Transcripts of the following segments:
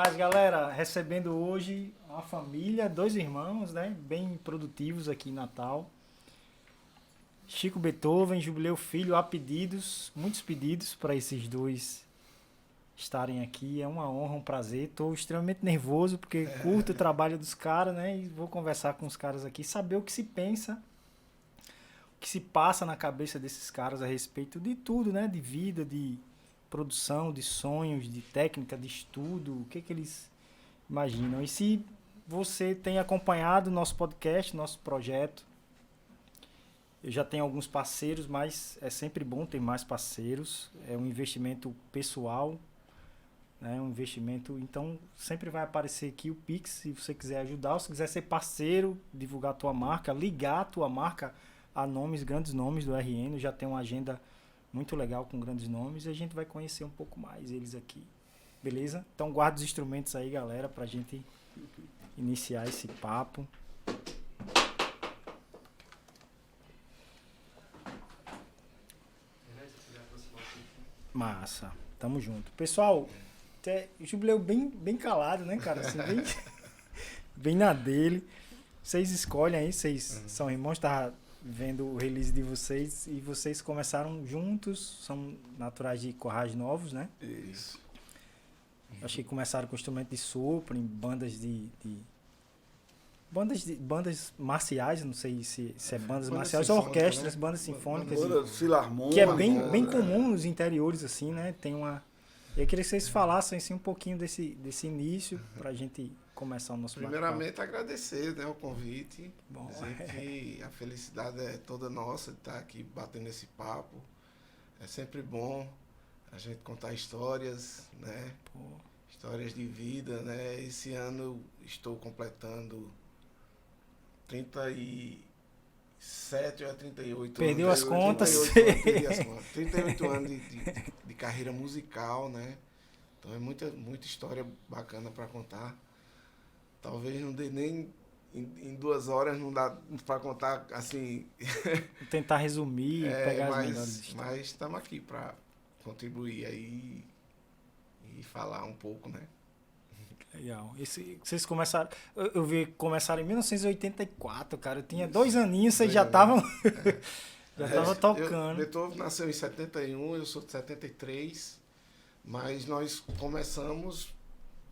demais, galera. Recebendo hoje uma família, dois irmãos, né? Bem produtivos aqui em Natal. Chico Beethoven, Jubileu Filho, há pedidos, muitos pedidos para esses dois estarem aqui. É uma honra, um prazer. Estou extremamente nervoso porque curto o trabalho dos caras, né? E vou conversar com os caras aqui, saber o que se pensa, o que se passa na cabeça desses caras a respeito de tudo, né? De vida, de produção, de sonhos, de técnica, de estudo, o que que eles imaginam. E se você tem acompanhado nosso podcast, nosso projeto, eu já tenho alguns parceiros, mas é sempre bom ter mais parceiros. É um investimento pessoal, né? Um investimento, então sempre vai aparecer aqui o Pix, se você quiser ajudar, ou se quiser ser parceiro, divulgar a tua marca, ligar a tua marca a nomes, grandes nomes do RN. Já tem uma agenda muito legal com grandes nomes e a gente vai conhecer um pouco mais eles aqui. Beleza? Então guarda os instrumentos aí, galera, pra gente iniciar esse papo. Massa, tamo junto. Pessoal, jubileu bem calado, né, cara? Assim, bem na dele. Vocês escolhem aí, vocês são irmãos, tava vendo o release de vocês e vocês começaram juntos, são naturais de Currais Novos, né? Isso. Acho que começaram com instrumento de sopro, em bandas bandas marciais, não sei se é bandas marciais ou orquestras, né? Bandas sinfônicas. Bandas filarmônicas. Que é bem comum nos interiores, assim, né? Tem uma... Eu queria que vocês falassem assim, um pouquinho desse início, pra gente começar o nosso bate-papo. Primeiramente, agradecer, né, o convite. Bom, dizer que a felicidade é toda nossa de estar aqui batendo esse papo. É sempre bom a gente contar histórias, né? Pô. Histórias de vida, né? Esse ano eu estou completando 37 ou 38 Perdeu anos. as contas. 38 anos de carreira musical, né? Então é muita história bacana para contar. Talvez não dê nem em 2 horas, não dá para contar assim. Tentar resumir, pegar as melhores histórias. Mas estamos aqui para contribuir aí e falar um pouco, né? Legal. Vocês começaram... Eu vi começaram em 1984, cara. Eu tinha 2 aninhos, vocês já estavam... Já estavam tocando. Beethoven nasceu em 71, eu sou de 73, mas nós começamos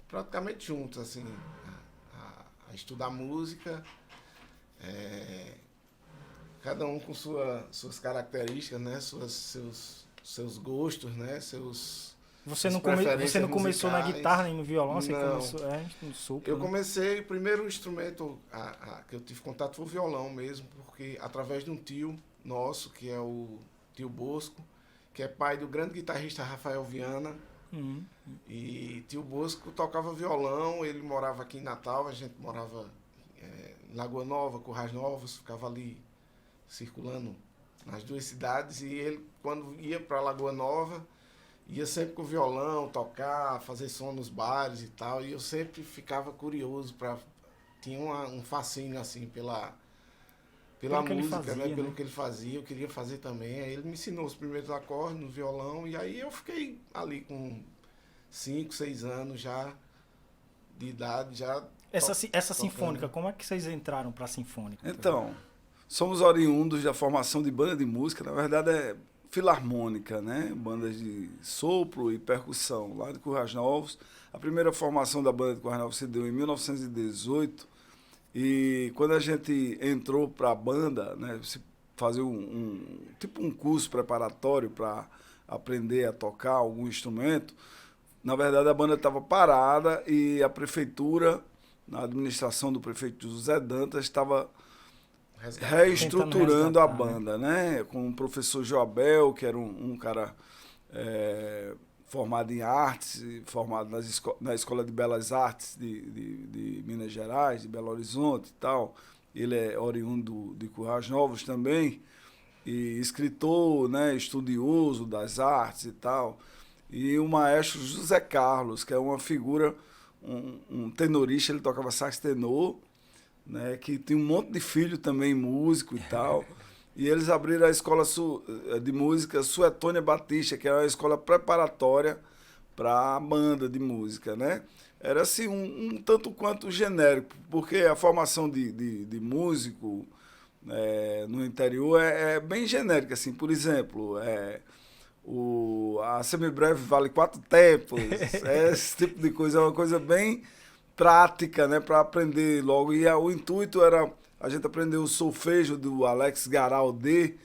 praticamente juntos, assim, a estudar música, cada um com suas características, né? Seus gostos, né? Você não começou na guitarra nem no violão? Você começou no sopro? Eu comecei, o primeiro instrumento que eu tive contato foi o violão mesmo, porque através de um tio nosso, que é o tio Bosco, que é pai do grande guitarrista Rafael Viana. E tio Bosco tocava violão, ele morava aqui em Natal, a gente morava em Lagoa Nova, Currais Novos, ficava ali circulando nas 2 cidades, e ele, quando ia para Lagoa Nova, ia sempre com o violão, tocar, fazer som nos bares e tal, e eu sempre ficava curioso, tinha um fascínio assim pela música, né? Pelo que ele fazia, eu queria fazer também. Aí ele me ensinou os primeiros acordes no violão, e aí eu fiquei ali com 5, 6 anos já de idade, já. Essa sinfônica, como é que vocês entraram para a sinfônica? Então, somos oriundos da formação de banda de música, na verdade é filarmônica, né? Bandas de sopro e percussão, lá de Currais Novos. A primeira formação da banda de Currais Novos se deu em 1918, e quando a gente entrou para a banda, né, se fazer um curso preparatório para aprender a tocar algum instrumento, na verdade a banda estava parada e a prefeitura, na administração do prefeito José Dantas, estava reestruturando a banda, né? Com o professor Joabel, que era um cara formado em artes, formado na Escola de Belas Artes de Minas Gerais, de Belo Horizonte e tal. Ele é oriundo de Currais Novos também, e escritor, né? Estudioso das artes e tal. E o maestro José Carlos, que é uma figura, um tenorista, ele tocava sax tenor, né, que tinha um monte de filho também, músico e tal. E eles abriram a escola de música Suetônia Batista, que era uma escola preparatória para a banda de música, né? era assim, um tanto quanto genérico, porque a formação de músico no interior é bem genérica, assim, por exemplo, a semibreve vale 4 tempos, esse tipo de coisa, é uma coisa bem prática, né, para aprender logo. E o intuito era a gente aprender o solfejo do Alex Garaldi,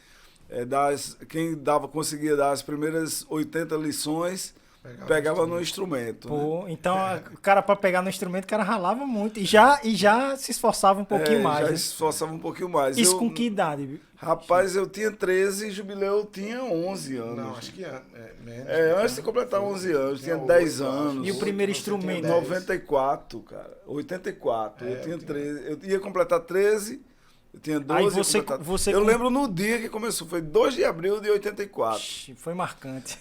quem conseguia dar as primeiras 80 lições, pegava no instrumento. Pô, né? então o cara para pegar no instrumento, o cara ralava muito e já se esforçava um pouquinho mais. Já né? se esforçava um pouquinho mais. Isso com que idade? Rapaz, eu tinha 13 e Jubileu tinha 11 anos. Não, acho que menos. Antes de completar 11 anos, tinha 10 anos. E o primeiro instrumento? 94, cara. 84. Eu tinha 13. Eu ia completar 13, eu tinha 12. Aí você eu lembro no dia que começou, foi 2 de abril de 84. Foi marcante.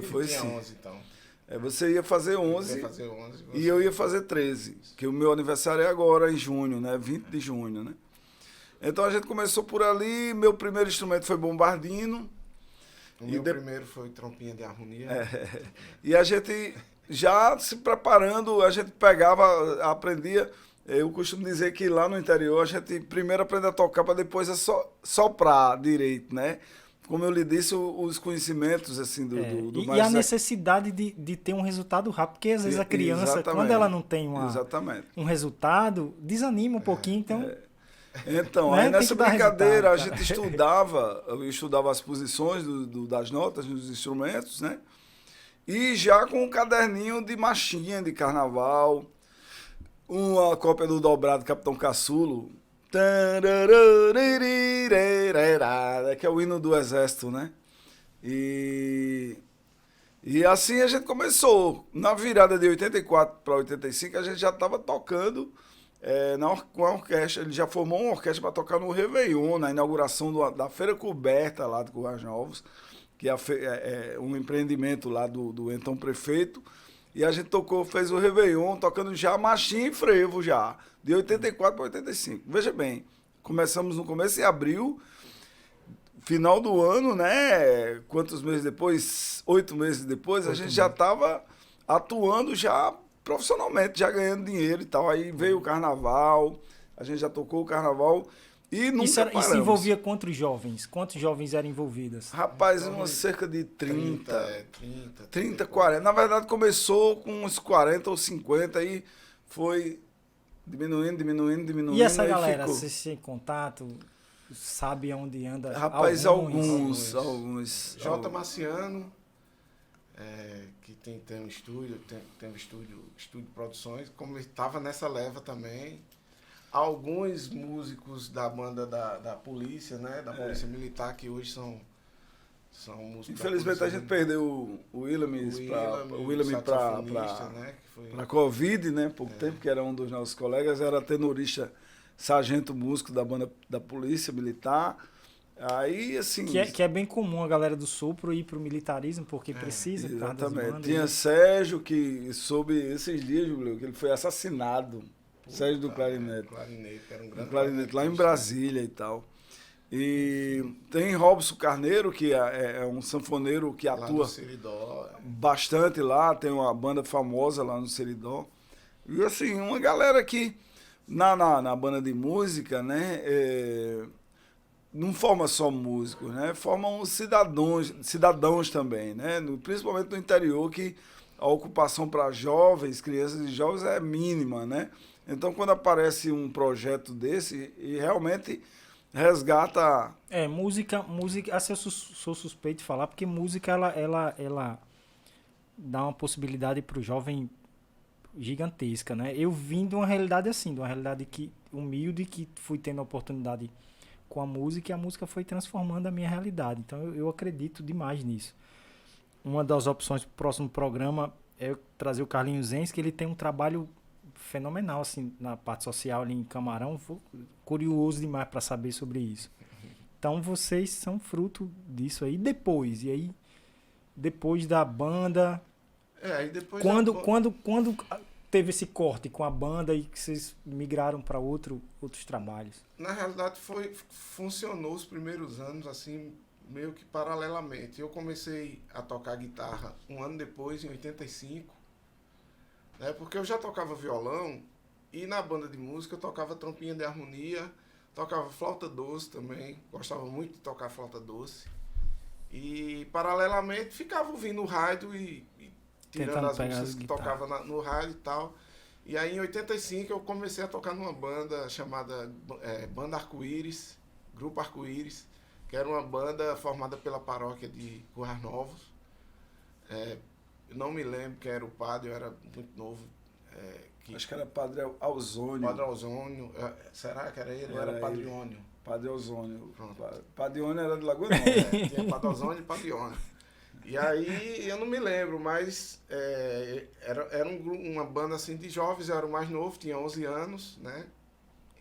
Foi tinha sim. 11, então. Você ia fazer 11, Eu ia fazer 11 e eu ia fazer 13, que o meu aniversário é agora, em junho, né? 20 de junho, né? Então a gente começou por ali, meu primeiro instrumento foi bombardino. O meu primeiro foi trompinha de harmonia. E a gente já se preparando, a gente aprendia. Eu costumo dizer que lá no interior a gente primeiro aprende a tocar para depois soprar direito, né? Como eu lhe disse, os conhecimentos assim do e a necessidade de ter um resultado rápido, porque às vezes a criança, Exatamente. quando ela não tem um resultado, desanima um pouquinho, então... Então, né? aí nessa brincadeira a gente eu estudava as posições das notas dos instrumentos, né? E já com um caderninho de marchinha de carnaval, uma cópia do dobrado Capitão Caçulo, que é o hino do exército, né? E assim a gente começou. Na virada de 84 para 85, a gente já estava tocando com a orquestra. Ele já formou uma orquestra para tocar no Réveillon, na inauguração da Feira Coberta lá de Currais Novos, que é um empreendimento lá do então prefeito. E a gente fez o Réveillon, tocando já marchinha e frevo já, de 84 para 85. Veja bem, começamos no começo de abril, final do ano, né? Quantos meses depois? 8 meses depois, a gente já estava atuando já profissionalmente, já ganhando dinheiro e tal. Aí veio o carnaval, a gente já tocou o carnaval e nunca paramos. Isso envolvia quantos jovens? Quantos jovens eram envolvidos? Rapaz, cerca de 30, 40. Na verdade, começou com uns 40 ou 50 e foi diminuindo. E essa galera, vocês têm contato? Sabe onde anda? Rapaz, alguns. J. Marciano, que tem um estúdio, tem um estúdio de produções, como ele estava nessa leva também. Alguns músicos da banda da polícia, né? Da polícia militar, que hoje são músicos. Infelizmente a gente perdeu o William para Covid, né? Pouco tempo, que era um dos nossos colegas, era tenorista, sargento músico da banda da polícia militar. Aí, assim... Que é bem comum a galera do sopro ir pro militarismo, porque precisa. Exatamente. Bandas, tinha Sérgio, que soube esses dias, Jubileu, que ele foi assassinado. Sérgio do Clarinete. Que era um grande clarinete lá em Brasília e tal. E tem Robson Carneiro, que é um sanfoneiro que atua bastante lá, tem uma banda famosa lá no Seridó. E assim, uma galera que na banda de música, né, não forma só músicos, né, formam cidadãos também, né, principalmente no interior, que a ocupação para jovens, crianças e jovens é mínima, né. Então, quando aparece um projeto desse, e realmente resgata... música, assim, eu sou suspeito de falar, porque música, ela dá uma possibilidade para o jovem gigantesca, né? Eu vim de uma realidade assim, de uma realidade humilde, que fui tendo a oportunidade com a música, e a música foi transformando a minha realidade. Então, eu acredito demais nisso. Uma das opções para o próximo programa é trazer o Carlinhos Zenz, que ele tem um trabalho fenomenal assim na parte social ali em Camarão. Curioso demais para saber sobre isso. Então vocês são fruto disso aí. Depois da banda, quando teve esse corte com a banda e que vocês migraram para outros trabalhos? Na realidade funcionou os primeiros anos assim meio que paralelamente. Eu comecei a tocar guitarra um ano depois, em 85. né? Porque eu já tocava violão e na banda de música eu tocava trompinha de harmonia, tocava flauta doce também, gostava muito de tocar flauta doce. E paralelamente ficava ouvindo o rádio e tirando Tentando as pegar músicas as que guitarras. tocava no rádio e tal. E aí em 85 eu comecei a tocar numa banda chamada Banda Arco-Íris, Grupo Arco-Íris, que era uma banda formada pela paróquia de Currais Novos. Eu não me lembro quem era o padre, eu era muito novo. Acho que era Padre Ausônio. Padre Ausônio, será que era ele? Ou Era era Padre ele. Ônio? Padre Ausônio. Pronto. Padre Ausônio era de Lagoa Nova. Tinha Padre Ausônio e Padre Ônio. E aí, eu não me lembro, mas era uma banda assim de jovens, eu era o mais novo, tinha 11 anos, né?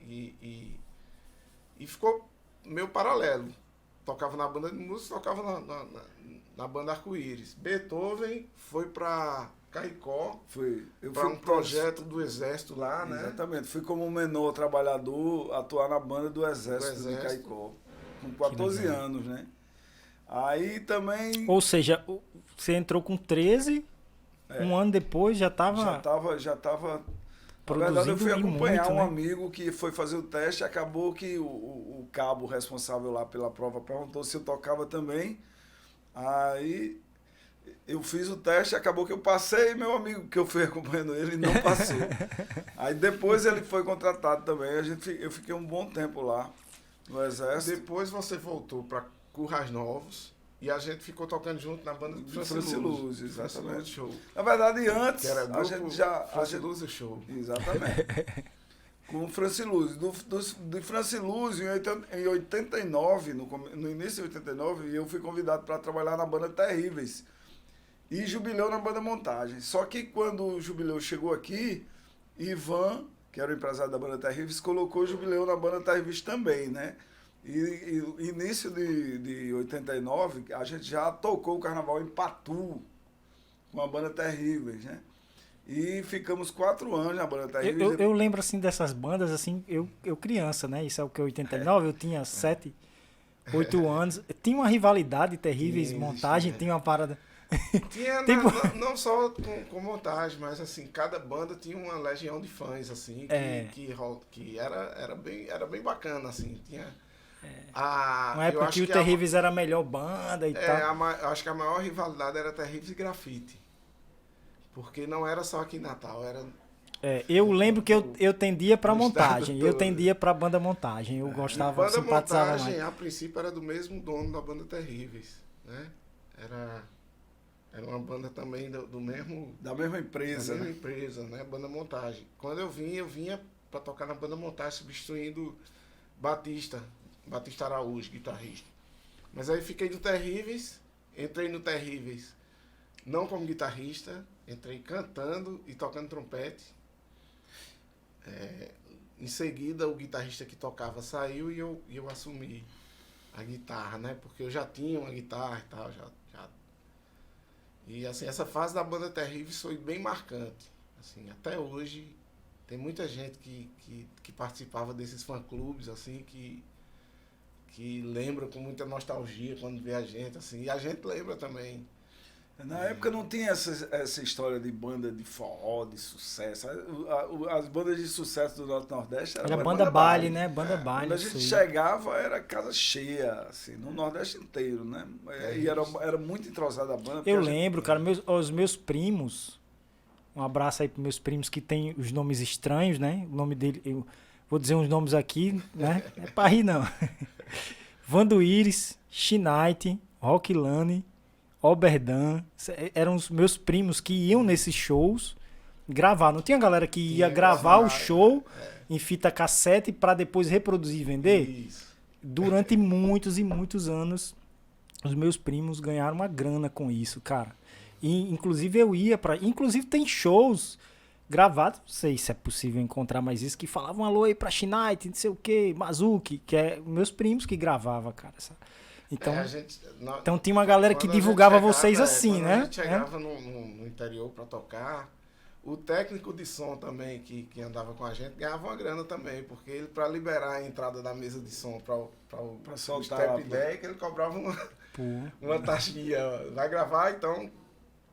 E ficou meio paralelo. Tocava na banda de música, tocava na banda Arco-Íris. Beethoven foi para Caicó, para um projeto do Exército lá, né? Exatamente. Fui como menor trabalhador atuar na banda do Exército de Caicó. Com 14 anos, né? Aí também... Ou seja, você entrou com 13, um ano depois já estava... Já tava produzindo. Na verdade, eu fui acompanhar muito, um né? amigo que foi fazer o teste, acabou que o cabo responsável lá pela prova perguntou se eu tocava também. Aí eu fiz o teste, acabou que eu passei, e meu amigo que eu fui acompanhando ele não passou. Aí depois ele foi contratado também, eu fiquei um bom tempo lá no Exército. Depois você voltou para Currais Novos e a gente ficou tocando junto na banda do Franciluz, exatamente. Show. Na verdade, antes, Que era a gente já... Franciluz Show. Exatamente. Com o Franciluz. Do Franciluz, em 89, no início de 89, eu fui convidado para trabalhar na banda Terríveis. E Jubileu na banda Montagem. Só que quando o Jubileu chegou aqui, Ivan, que era o empresário da banda Terríveis, colocou o Jubileu na banda Terríveis também, né? E início de 89, a gente já tocou o carnaval em Patu, com a banda Terríveis, né? E ficamos 4 anos na banda Terríveis. Eu lembro, assim, dessas bandas, assim, eu criança, né? Isso é o que, 89, eu tinha 7, 8 anos. Tinha uma rivalidade Terríveis, Montagem, tinha uma parada... Tinha Tipo... não só com montagem, mas assim, cada banda tinha uma legião de fãs, assim, que era bem bacana, assim. Tinha... Uma época que o Terríveis era a melhor banda e tal. Acho que a maior rivalidade era Terríveis e Grafite. Porque não era só aqui em Natal, era... Eu lembro que eu tendia pra no Montagem, estado eu todo. tendia pra banda Montagem, eu gostava, Banda simpatizava Montagem, mais. a princípio, era do mesmo dono da banda Terríveis, né? Era uma banda também do mesmo... Da mesma empresa, Da mesma né? empresa, né? Banda Montagem. Quando eu vinha pra tocar na banda Montagem, substituindo Batista Araújo, guitarrista. Mas aí fiquei no Terríveis, entrei no Terríveis, não como guitarrista, entrei cantando e tocando trompete. Em seguida, o guitarrista que tocava saiu e eu assumi a guitarra, né? Porque eu já tinha uma guitarra e tal, já. E assim, essa fase da banda Terríveis foi bem marcante. Assim, até hoje tem muita gente que participava desses fã-clubes, assim, que lembra com muita nostalgia quando vê a gente, assim, e a gente lembra também. Na época não tinha essa história de banda de forró, de sucesso. As bandas de sucesso do Norte Nordeste Era banda baile, né? Banda baile. Quando a gente chegava, era casa cheia, assim, no Nordeste inteiro, né? E era muito entrosada a banda. Eu lembro, cara, os meus primos, um abraço aí pros meus primos que tem os nomes estranhos, né? O nome dele, eu vou dizer uns nomes aqui, né? Não é pra rir, não. Vanduíris, Chinite, Rockilane, Oberdan, eram os meus primos que iam nesses shows gravar. Não tinha galera que ia gravar o show em fita cassete para depois reproduzir e vender? Isso. Durante muitos e muitos anos, os meus primos ganharam uma grana com isso, cara. E, inclusive, eu ia para... Inclusive, tem shows gravados, não sei se é possível encontrar mais isso, que falavam alô aí pra Chinite, não sei o que, Mazuki, que é meus primos que gravavam, cara, sabe? Então, então tinha uma galera que divulgava vocês assim, né? A gente chegava no interior para tocar, o técnico de som também que andava com a gente ganhava uma grana também, porque ele, para liberar a entrada da mesa de som para o soltar step deck, ele cobrava uma taxinha. Vai gravar, então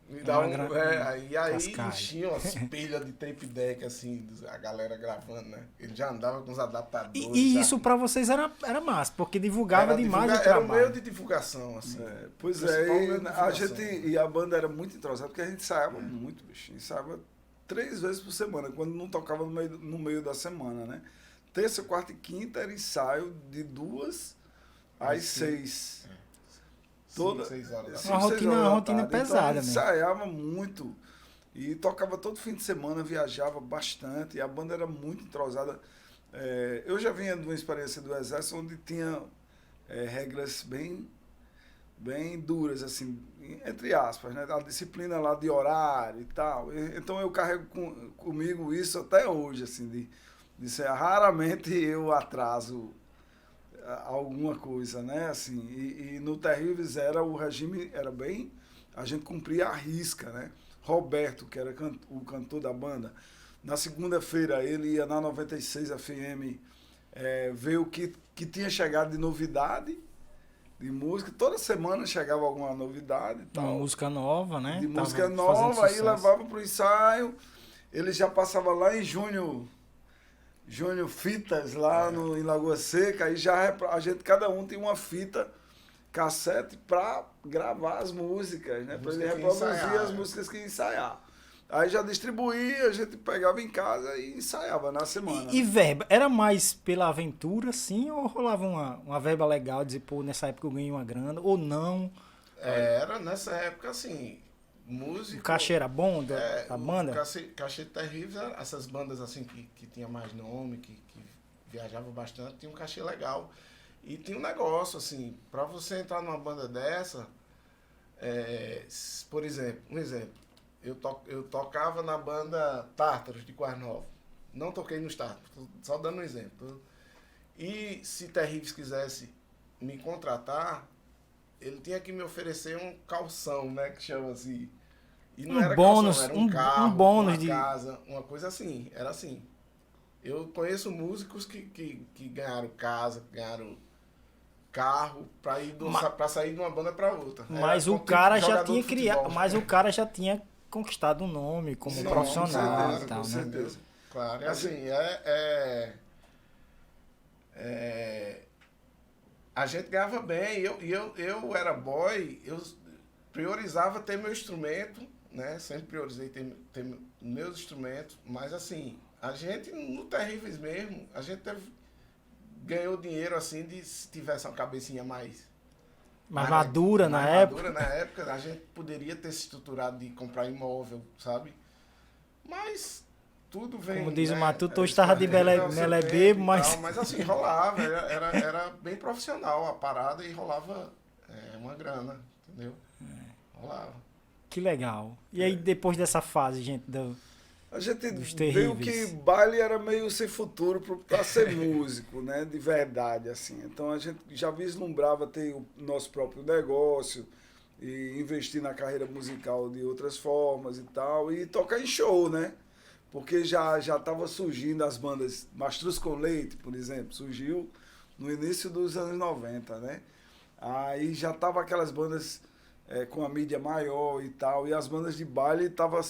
Me dá e aí cascalho. enchiam as pilhas de tape deck, assim, a galera gravando, né? Ele já andava com os adaptadores. E já. isso pra vocês era massa, porque divulgava demais o Era o trabalho. meio de divulgação, assim. Pois Principal é, meio de a divulgação. gente, e a banda era muito entrosada, porque a gente ensaiava muito, bicho. Ensaiava 3 vezes por semana, quando não tocava no meio da semana, né? Terça, quarta e quinta era ensaio de 2 às 6. Toda 6 horas da Uma rotina pesada, então, a gente ensaiava muito e tocava todo fim de semana, viajava bastante, e a banda era muito entrosada. Eu já vinha de uma experiência do Exército onde tinha regras bem duras, assim, entre aspas, né? A disciplina lá de horário e tal. Então eu carrego comigo isso até hoje, assim, de ser, raramente eu atraso alguma coisa, né? Assim, e no Terríveis o regime era bem, a gente cumpria a risca, né? Roberto, que era o cantor da banda, na segunda-feira ele ia na 96 FM ver o que tinha chegado de novidade de música. Toda semana chegava alguma novidade e tal. Uma música nova, né? De Tava música fazendo nova, aí sucesso. levava pro ensaio. Ele já passava lá em Júnior Fitas, lá em Lagoa Seca, aí já a gente, cada um tem uma fita cassete para gravar as músicas, né? Para ele reproduzir as músicas que ia ensaiar. Aí já distribuía, a gente pegava em casa e ensaiava na semana. E verba, era mais pela aventura, sim, ou rolava uma verba legal, dizer, pô, nessa época eu ganhei uma grana, ou não? Era nessa época, assim, música... O cachê era bom da banda? Cachê terrível, essas bandas assim que tinha mais nome, que viajavam bastante, tinha um cachê legal. E tinha um negócio, assim, pra você entrar numa banda dessa, por exemplo, eu tocava na banda Tártaros de Quarnova. Não toquei nos Tártaros, só dando um exemplo. E se Terríveis quisesse me contratar, ele tinha que me oferecer um calção, né, que chama assim. E não era bônus, calção, era um carro, bônus uma casa, uma coisa assim, era assim. Eu conheço músicos que ganharam casa, ganharam carro pra sair de uma banda pra outra. Mas o cara já tinha criado, mas o cara já tinha conquistado um nome como Sim, profissional e tal, com né? certeza. Claro, assim, a gente ganhava bem, eu era boy, eu priorizava ter meu instrumento, né? Sempre priorizei ter meus instrumentos, mas assim, a gente, no Terríveis mesmo, a gente ganhou dinheiro assim, se tivesse uma cabecinha mais madura na época. Madura na época, a gente poderia ter se estruturado de comprar imóvel, sabe? Mas tudo vem... Como diz o né? Matuto, hoje estava de melebebo, mas... Mas assim, rolava, era bem profissional a parada e rolava uma grana, entendeu? Rolava. Que legal. E aí, depois dessa fase, gente, A gente dos viu Terríveis. que baile era meio sem futuro para ser músico, né? De verdade, assim. Então a gente já vislumbrava ter o nosso próprio negócio e investir na carreira musical de outras formas e tal, e tocar em show, né? Porque já estava surgindo as bandas, Mastruz com Leite, por exemplo, surgiu no início dos anos 90, né? Aí já tava aquelas bandas com a mídia maior e tal, e as bandas de baile estavam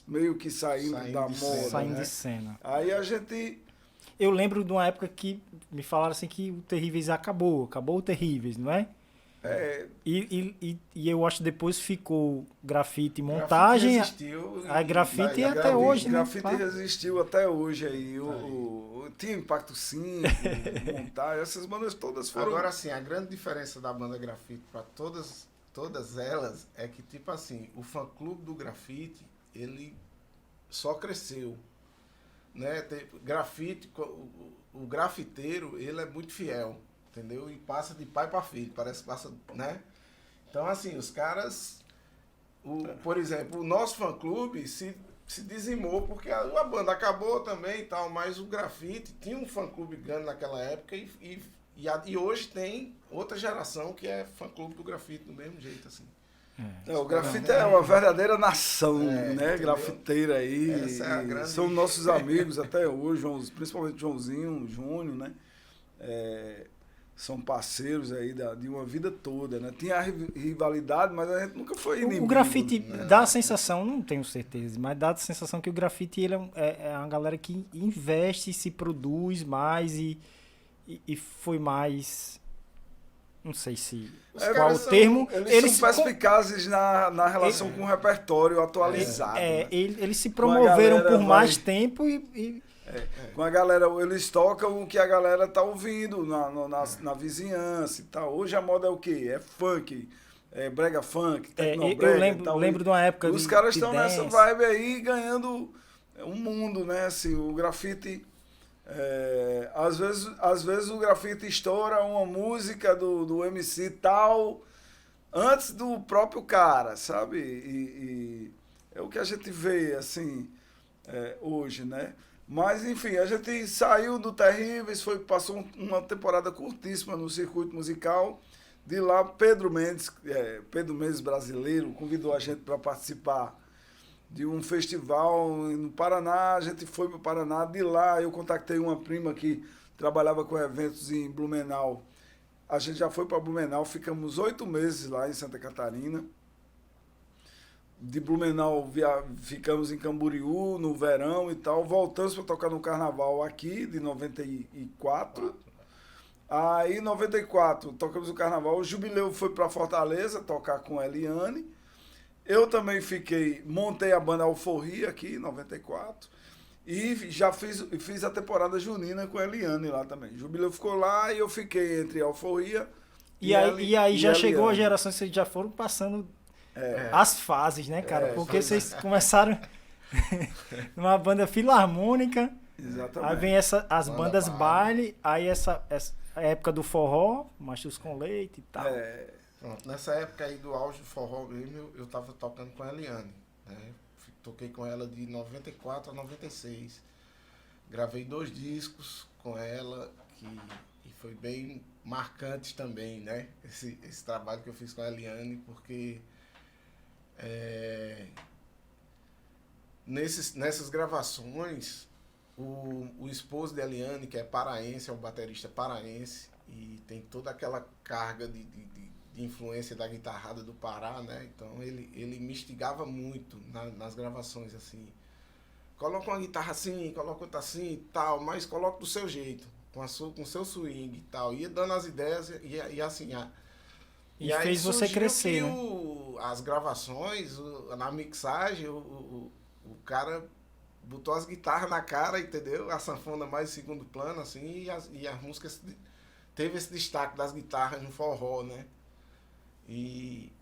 meio que saindo da moda, Saindo né? de cena. Aí a gente... Eu lembro de uma época que me falaram assim que o Terríveis acabou o Terríveis, não é? E eu acho que depois ficou grafite e montagem. Grafite até hoje, né? Grafite resistiu até hoje aí. Tinha Impacto 5, montagem, essas bandas todas foram... Agora sim, a grande diferença da banda Grafite para todas elas é que, tipo assim, o fã-clube do Grafite, ele só cresceu, né? Grafite, o grafiteiro, ele é muito fiel, entendeu? E passa de pai para filho, parece que passa, né? Então, assim, os caras, por exemplo, o nosso fã-clube se dizimou porque a banda acabou também e tal, mas o Grafite tinha um fã-clube grande naquela época e hoje tem outra geração que é fã-clube do Grafite do mesmo jeito, assim. O grafite é uma verdadeira nação, né? Entendeu? Grafiteira aí. Essa é a grande... São nossos amigos até hoje, principalmente Joãozinho, Júnior, né? são parceiros aí de uma vida toda, né? Tinha a rivalidade, mas a gente nunca foi inimigo. O grafite né? dá a sensação, não tenho certeza, mas dá a sensação que o grafite ele é uma galera que investe, se produz mais e foi mais... Não sei se... qual o termo. Eles são perspicazes na relação com o repertório atualizado. né? Eles se promoveram por mais tempo Com a galera, eles tocam o que a galera tá ouvindo na vizinhança e tal. Hoje a moda é o quê? É funk, é brega funk, tecnobrega. Eu lembro de uma época os caras de estão nessa vibe aí, ganhando um mundo, né? Assim, o grafite... às vezes o grafite estoura uma música do MC tal antes do próprio cara, sabe? E é o que a gente vê, assim, hoje, né? Mas, enfim, a gente saiu do Terríveis, passou uma temporada curtíssima no circuito musical. De lá, Pedro Mendes brasileiro, convidou a gente para participar de um festival no Paraná. A gente foi para o Paraná. De lá, eu contactei uma prima que trabalhava com eventos em Blumenau. A gente já foi para Blumenau, ficamos 8 meses lá em Santa Catarina. De Blumenau ficamos em Camboriú no verão e tal. Voltamos para tocar no carnaval aqui, de 94. Aí, em 94, tocamos o carnaval. O Jubileu foi para Fortaleza tocar com a Eliane. Eu também montei a banda Alforria aqui, em 94. E já fiz a temporada junina com a Eliane lá também. O Jubileu ficou lá e eu fiquei entre a Alforria e aí já chegou a geração, vocês já foram passando as fases, né, cara? Porque vocês começaram numa banda filarmônica. Exatamente. Aí vem as bandas baile, aí essa a época do forró, machos com leite e tal. Pronto, nessa época aí do auge do forró mesmo, eu tava tocando com a Eliane, né? Toquei com ela de 94 a 96. Gravei 2 discos com ela, e foi bem marcante também, né? Esse trabalho que eu fiz com a Eliane, porque nessas gravações, o esposo de Eliane, que é paraense, é um baterista paraense, e tem toda aquela carga de influência da guitarrada do Pará, né? Então ele me instigava muito nas gravações, assim. Coloca uma guitarra assim, coloca outra assim e tal, mas coloca do seu jeito, com o seu swing e tal. Ia dando as ideias e assim... E aí fez você crescer, né? As gravações, na mixagem, o cara botou as guitarras na cara, entendeu? A sanfona mais em segundo plano, assim, e as músicas teve esse destaque das guitarras no forró, né? E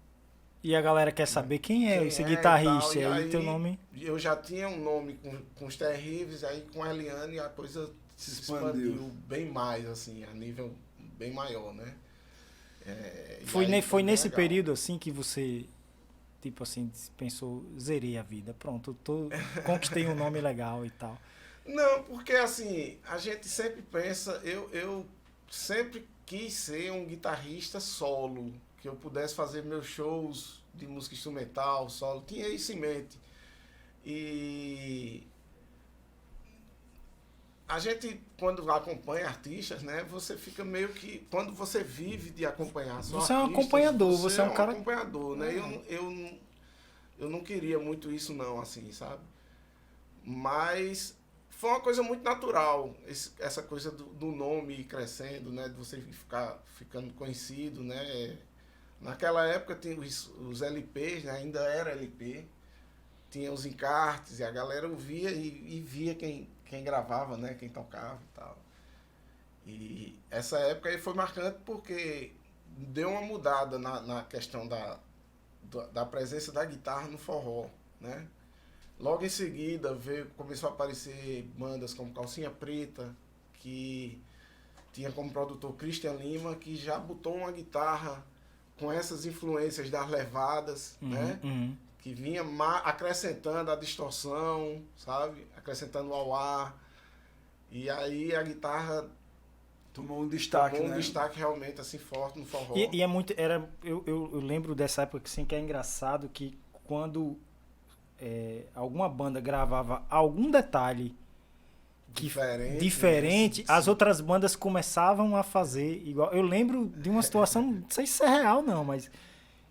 a galera quer saber quem é esse guitarrista, e aí teu nome... Eu já tinha um nome com os Terríveis, aí com a Eliane a coisa se expandiu bem mais, assim, a nível bem maior, né? Foi nesse período, assim, que você, tipo assim, pensou, zerei a vida, pronto, conquistei um nome legal e tal. Não, porque assim, a gente sempre pensa, eu sempre quis ser um guitarrista solo, que eu pudesse fazer meus shows de música instrumental, solo, tinha isso em mente. E a gente, quando acompanha artistas, né, você fica meio que... Quando você vive de acompanhar só você é um artistas, acompanhador, você é um cara... acompanhador, né? Eu não queria muito isso não, assim, sabe? Mas foi uma coisa muito natural, essa coisa do nome crescendo, né? De você ficando conhecido, né? Naquela época tinha os LPs, né? Ainda era LP. Tinha os encartes e a galera ouvia e via quem gravava, né? Quem tocava e tal. E essa época aí foi marcante porque deu uma mudada na questão da presença da guitarra no forró, né? Logo em seguida começou a aparecer bandas como Calcinha Preta, que tinha como produtor Christian Lima, que já botou uma guitarra com essas influências das levadas, né? Que vinha acrescentando a distorção, sabe? Acrescentando ao ar. E aí a guitarra tomou um destaque, um destaque realmente assim forte no forró. E é muito... Eu lembro dessa época assim, que é engraçado que quando alguma banda gravava algum detalhe diferente, as sim. outras bandas começavam a fazer igual. Eu lembro de uma situação, não sei se é real não, mas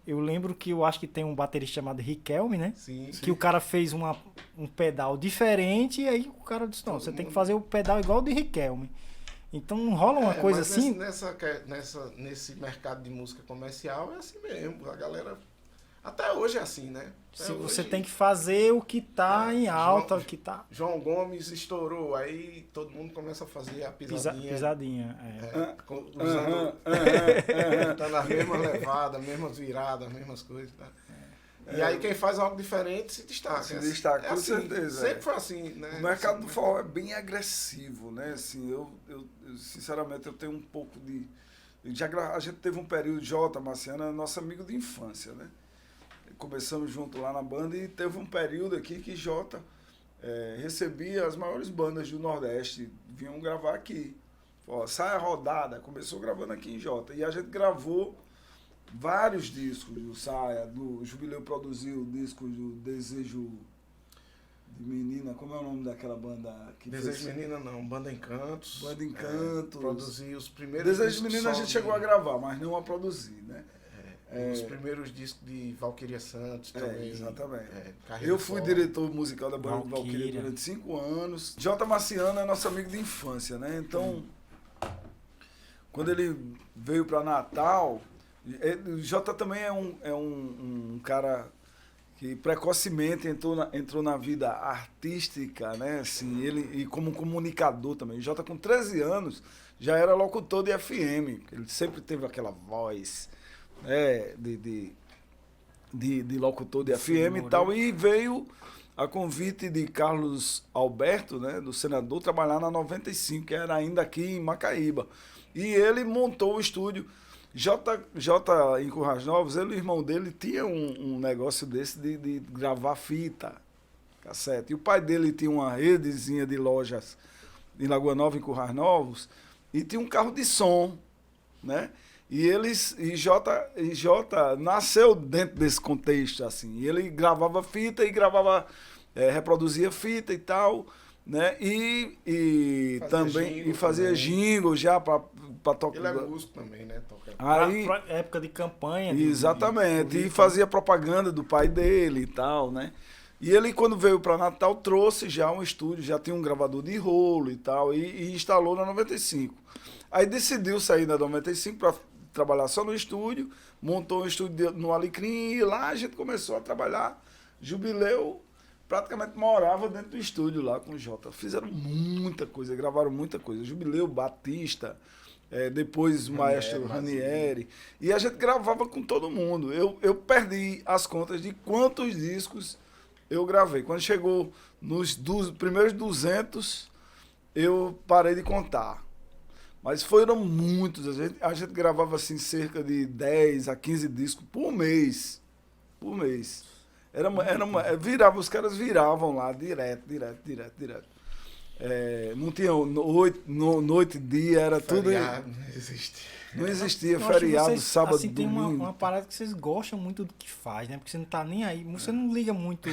eu lembro que eu acho que tem um baterista chamado Riquelme, né? Sim. Que o cara fez um pedal diferente e aí o cara disse, não, você tem que fazer o pedal igual o de Riquelme. Então rola uma coisa mas assim... Nesse mercado de música comercial é assim mesmo. A galera... Até hoje é assim, né? Se você tem que fazer o que tá em alta, o que tá... João Gomes estourou, aí todo mundo começa a fazer a pisadinha. Pisadinha, Usando... tá nas mesmas levadas, mesmas viradas, mesmas coisas. Tá? E aí quem faz algo diferente se destaca. Se destaca, com assim, certeza. Sempre foi assim, né? O mercado assim, do forró é bem agressivo, né? Assim, eu sinceramente, eu tenho um pouco de... A gente teve um período, Jota Marciano é nosso amigo de infância, né? Começamos junto lá na banda e teve um período aqui que Jota recebia as maiores bandas do Nordeste, vinham gravar aqui. Ó, Saia Rodada, começou gravando aqui em Jota. E a gente gravou vários discos do Saia, do Jubileu produziu discos do Desejo de Menina, como é o nome daquela banda? Que Desejo fez... de Menina não, Banda Encantos. Banda Encantos. Produziu os primeiros Desejo de Menina a gente chegou a gravar, mas não a produzir, né? Os primeiros discos de Valquíria Santos também. Exatamente. Eu Eu fui diretor musical da banda Valquíria durante 5 anos. Jota Marciano é nosso amigo de infância, né? Então, quando ele veio para Natal, Jota também é um cara que precocemente entrou na vida artística, né? Assim, e como comunicador também. Jota com 13 anos já era locutor de FM. Ele sempre teve aquela voz... de locutor de FM e tal, e veio a convite de Carlos Alberto, né, do senador, trabalhar na 95, que era ainda aqui em Macaíba. E ele montou o estúdio. Jota em Currais Novos, ele e o irmão dele tinha um negócio desse de gravar fita, cassete. E o pai dele tinha uma redezinha de lojas em Lagoa Nova, em Currais Novos, e tinha um carro de som, né? E Jota nasceu dentro desse contexto, assim. Ele gravava fita e reproduzia fita e tal, né? E fazia jingle já para tocar. Ele é músico também, né? Aí, pra época de campanha. Exatamente. E fazia propaganda do pai dele e tal, né? E ele, quando veio para Natal, trouxe já um estúdio, já tinha um gravador de rolo e tal, e instalou na 95. Aí decidiu sair da 95 para trabalhar só no estúdio, montou um estúdio no Alecrim e lá a gente começou a trabalhar. Jubileu praticamente morava dentro do estúdio lá com o Jota. Fizeram muita coisa, gravaram muita coisa. Jubileu, Batista, depois o maestro Ranieri. E a gente gravava com todo mundo. Eu perdi as contas de quantos discos eu gravei. Quando chegou nos primeiros 200, eu parei de contar. Mas foram muitos. A gente gravava assim cerca de 10 a 15 discos por mês. Por mês. Os caras viravam lá direto. Não tinha noite, dia, era feriado, tudo. não existia. Não existia feriado, vocês, sábado, assim, domingo. Tem uma parada que vocês gostam muito do que faz, né? Porque você não tá nem aí, você não liga muito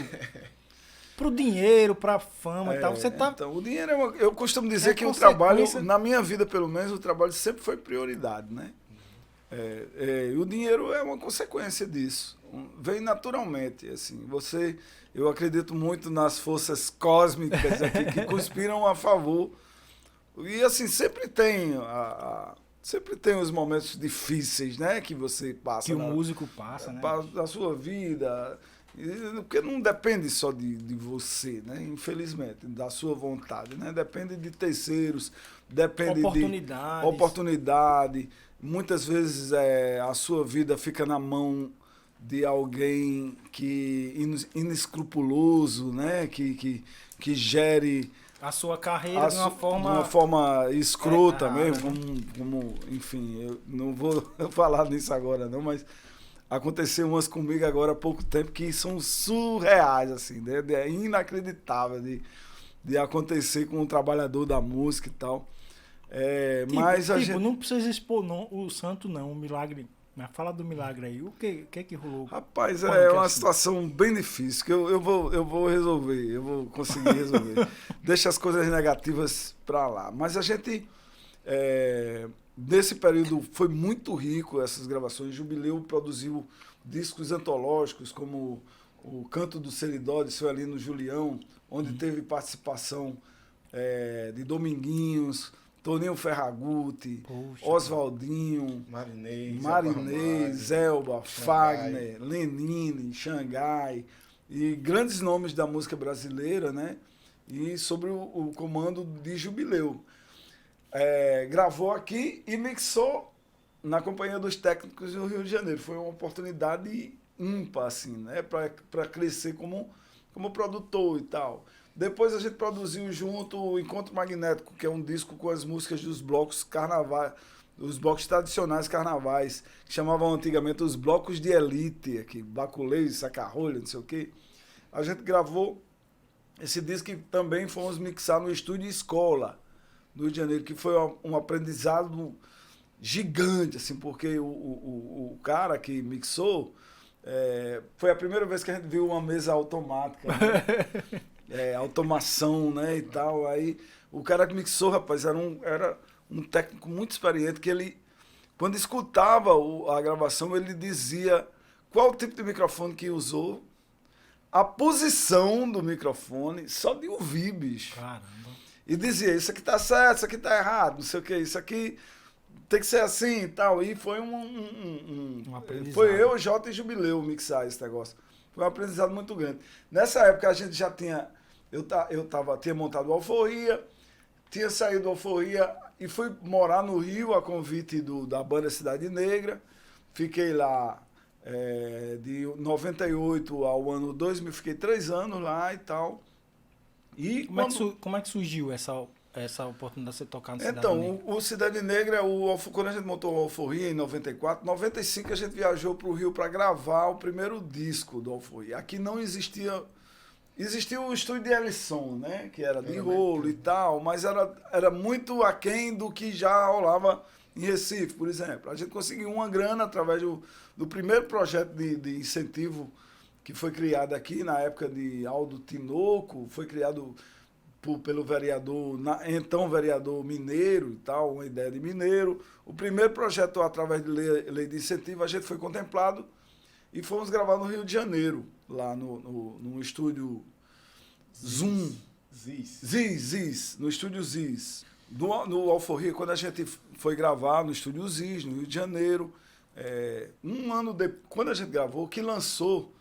pro dinheiro, pra fama e tal. Você tá... Então, o dinheiro eu costumo dizer que o trabalho, na minha vida pelo menos, o trabalho sempre foi prioridade, né? E o dinheiro é uma consequência disso. Vem naturalmente, assim. Eu acredito muito nas forças cósmicas aqui que conspiram a favor. E assim, sempre tem os momentos difíceis, né? Que você passa. Que o músico passa, né? Da sua vida. Porque não depende só de você, né? Infelizmente, da sua vontade, né? Depende de terceiros, depende de oportunidade. Muitas vezes a sua vida fica na mão de alguém inescrupuloso, né? Que gere a sua carreira de uma forma escrota mesmo, né? como, enfim, eu não vou falar nisso agora não, mas aconteceu umas comigo agora há pouco tempo que são surreais, assim, né? É inacreditável de acontecer com um trabalhador da música e tal. Mas não precisa expor não, o santo não, o milagre Mas fala do milagre aí. O que é que rolou? Rapaz, Como é que uma assim? situação bem difícil, que eu vou resolver, eu vou conseguir resolver. Deixa as coisas negativas para lá. Mas a gente, nesse período, foi muito rico essas gravações. Jubileu produziu discos antológicos, como o Canto do Seridó, de seu Alino Julião, onde teve participação de Dominguinhos, Toninho Ferragutti, Poxa, Oswaldinho, Marinês, Zelba, Fagner, Lenine, Xangai, e grandes nomes da música brasileira, né? E sobre o comando de Jubileu. Gravou aqui e mixou na Companhia dos Técnicos do Rio de Janeiro. Foi uma oportunidade ímpar, assim, né? Para crescer como produtor e tal. Depois a gente produziu junto o Encontro Magnético, que é um disco com as músicas dos blocos carnavais, os blocos tradicionais carnavais, que chamavam antigamente os blocos de elite, aqui, Baculejo, Sacarrolho, não sei o quê. A gente gravou esse disco que também fomos mixar no Estúdio Escola, no Rio de Janeiro, que foi um aprendizado gigante, assim, porque o cara que mixou, foi a primeira vez que a gente viu uma mesa automática, né? Automação, né, e tal. Aí o cara que mixou, rapaz, era um técnico muito experiente, que ele, quando escutava a gravação, ele dizia qual o tipo de microfone que usou, a posição do microfone, só de ouvir, bicho. caramba. E dizia, isso aqui tá certo, isso aqui tá errado, não sei o que, isso aqui tem que ser assim e tal. E foi Um aprendizado. foi eu, Jota e Jubileu mixar esse negócio. Foi um aprendizado muito grande. Nessa época a gente já tinha... tinha montado o Alforria, tinha saído do Alforria e fui morar no Rio a convite da banda Cidade Negra. Fiquei lá de 98 ao ano 2000, fiquei 3 anos lá e tal. E Como é que surgiu essa oportunidade de você tocar no Cidade então, Negra? o Cidade Negra, quando a gente montou o Alforria em 94, 95 a gente viajou para o Rio para gravar o primeiro disco do Alforria. Aqui não existia... Existia o estúdio de Ellison, né? Que era de rolo e tal, mas era muito aquém do que já rolava em Recife, por exemplo. A gente conseguiu uma grana através do primeiro projeto de incentivo que foi criado aqui na época de Aldo Tinoco, foi criado pelo vereador, então vereador Mineiro e tal, uma ideia de Mineiro. O primeiro projeto através de lei de incentivo, a gente foi contemplado e fomos gravar no Rio de Janeiro, lá no estúdio Zoom. Ziz, no estúdio Ziz. No Alforria, quando a gente foi gravar no estúdio Ziz, no Rio de Janeiro, um ano depois, quando a gente gravou, que lançou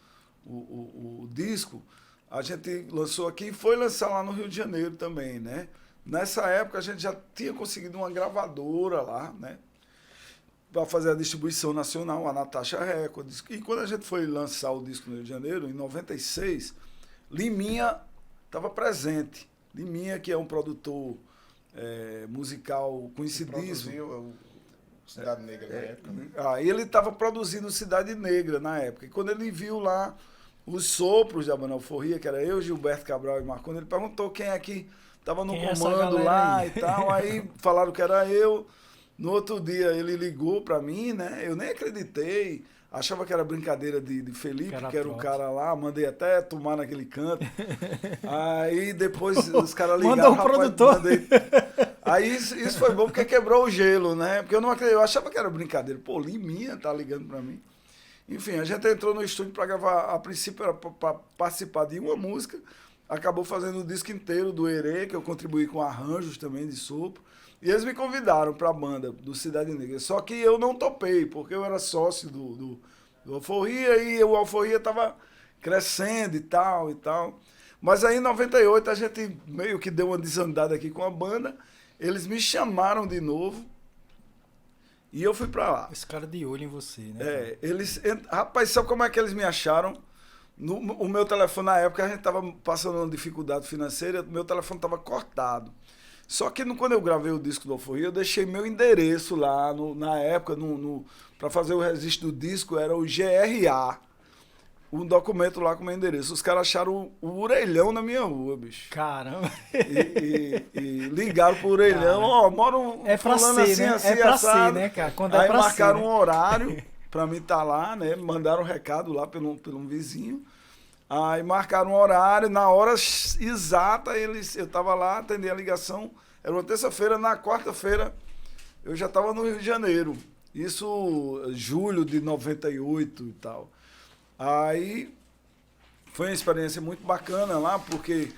o disco, a gente lançou aqui e foi lançar lá no Rio de Janeiro também, né? Nessa época a gente já tinha conseguido uma gravadora lá, né? Para fazer a distribuição nacional, a Natasha Records. E quando a gente foi lançar o disco no Rio de Janeiro, em 96, Liminha estava presente. Liminha, que é um produtor musical conhecidíssimo. Produziu o Cidade Negra na época, né? Ele estava produzindo Cidade Negra na época. E quando ele viu lá os sopros da banda Alforria, que era eu, Gilberto Cabral e Marconi, ele perguntou quem é que estava no comando lá aí? e tal. Aí falaram que era eu. No outro dia ele ligou para mim, né? Eu nem acreditei. Achava que era brincadeira de Felipe, que era o cara lá. Mandei até tomar naquele canto. Aí depois os caras ligaram. Mandou o produtor. Aí isso foi bom porque quebrou o gelo, né? Porque eu não acreditei. Eu achava que era brincadeira. Pô, Liminha tá ligando para mim. Enfim, a gente entrou no estúdio para gravar. A princípio era para participar de uma música. Acabou fazendo o disco inteiro do Herê, que eu contribuí com arranjos também de sopro. E eles me convidaram para a banda do Cidade Negra. Só que eu não topei, porque eu era sócio do Alforria e o Alforria estava crescendo e tal e tal. Mas aí em 98 a gente meio que deu uma desandada aqui com a banda. Eles me chamaram de novo e eu fui para lá. Esse cara de olho em você, né? Rapaz, sabe como é que eles me acharam? O meu telefone, na época, a gente estava passando uma dificuldade financeira, meu telefone estava cortado. Só que quando eu gravei o disco do Alforria, eu deixei meu endereço lá, na época, para fazer o registro do disco, era o GRA, um documento lá com meu endereço. Os caras acharam o orelhão na minha rua, bicho. Caramba! E ligaram pro orelhão, moro é pra fulano ser, assim, né? assim, É pra assado. ser, né, cara? Quando é Aí pra marcaram ser, né? um horário para mim estar lá, né? Mandaram um recado lá pelo um vizinho. Aí marcaram um horário, na hora exata eu estava lá, atendi a ligação. Era uma terça-feira, na quarta-feira eu já estava no Rio de Janeiro. Isso julho de 98 e tal. Aí foi uma experiência muito bacana lá, porque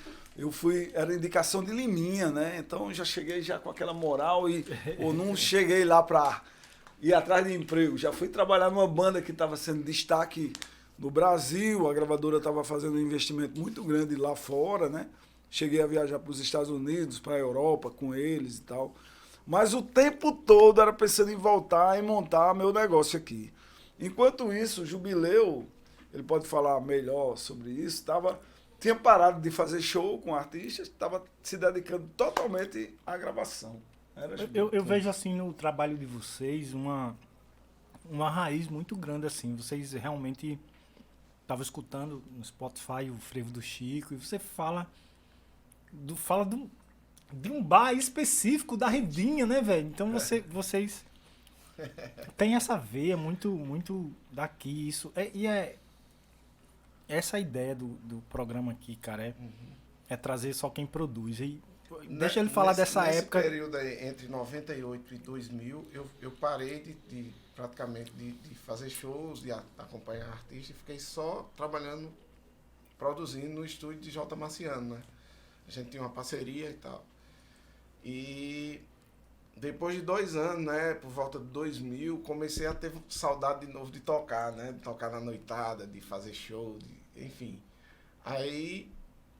era indicação de Liminha, né? Então já cheguei já com aquela moral ou não cheguei lá para ir atrás de emprego. Já fui trabalhar numa banda que estava sendo destaque no Brasil, a gravadora estava fazendo um investimento muito grande lá fora, né? Cheguei a viajar para os Estados Unidos, para a Europa com eles e tal. Mas o tempo todo era pensando em voltar e montar meu negócio aqui. Enquanto isso, o Jubileu, ele pode falar melhor sobre isso, tinha parado de fazer show com artistas, estava se dedicando totalmente à gravação. Eu vejo assim no trabalho de vocês uma raiz muito grande assim. Vocês realmente estavam escutando no Spotify o Frevo do Chico e você fala de um bar específico da Redinha, né, velho? Então vocês têm essa veia muito daqui, isso. Essa ideia do programa aqui, cara, é trazer só quem produz. E deixa ele falar dessa época. Nesse período aí, entre 98 e 2000, eu parei praticamente de fazer shows, de acompanhar artistas, e fiquei só trabalhando, produzindo no estúdio de J. Marciano, né? A gente tinha uma parceria e tal. E depois de 2 anos, né, por volta de 2000, comecei a ter saudade de novo de tocar, né? De tocar na noitada, de fazer show, enfim. Aí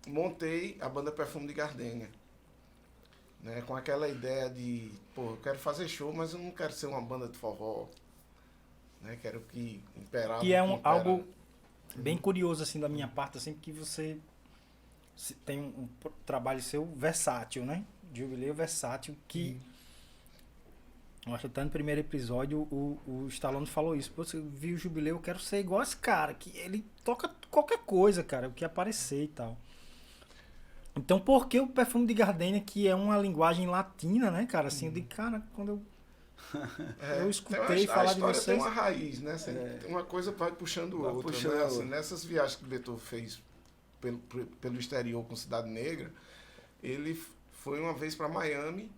montei a banda Perfume de Gardênia, né? Com aquela ideia de, eu quero fazer show, mas eu não quero ser uma banda de forró, né? Quero que imperar. Que é algo bem curioso, assim, da minha parte, assim, que você tem um trabalho seu versátil, né? Jubileu versátil, que eu acho que até no primeiro episódio o Stallone falou isso. Você viu o Jubileu, eu quero ser igual esse cara, que ele toca qualquer coisa, cara, o que aparecer e tal. Então, por que o Perfume de Gardênia, que é uma linguagem latina, né, cara? Assim, eu digo, cara, quando eu escutei falar de vocês... tem uma raiz, né? Uma coisa vai puxando outra, né? Assim, nessas viagens que o Beethoven fez pelo exterior com Cidade Negra, ele foi uma vez para Miami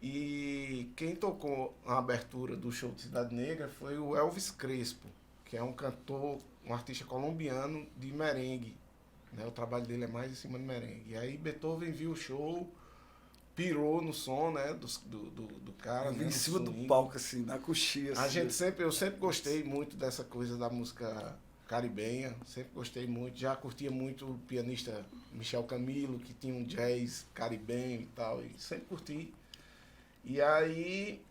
e quem tocou a abertura do show de Cidade Negra foi o Elvis Crespo, que é um cantor, um artista colombiano de merengue, né? O trabalho dele é mais em cima de merengue. E aí Beethoven viu o show, pirou no som, né, do cara. Em cima do palco, assim, na coxinha. Assim. Eu sempre gostei muito dessa coisa da música caribenha, sempre gostei muito, já curtia muito o pianista Michel Camilo, que tinha um jazz caribenho e tal, e sempre curti. E aí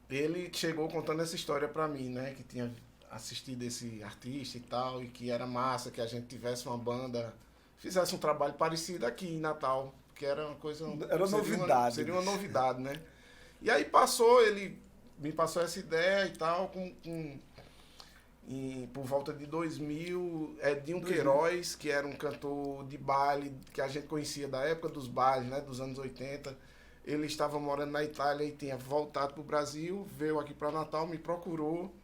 ele chegou contando essa história pra mim, né, que tinha assistido esse artista e tal, e que era massa que a gente tivesse uma banda, fizesse um trabalho parecido aqui em Natal, que era uma coisa... Era novidade. Seria uma novidade, né? E aí ele me passou essa ideia e tal, por volta de 2000, Edinho Queiroz, que era um cantor de baile, que a gente conhecia da época dos bailes, né, dos anos 80. Ele estava morando na Itália e tinha voltado para o Brasil, veio aqui para Natal, me procurou.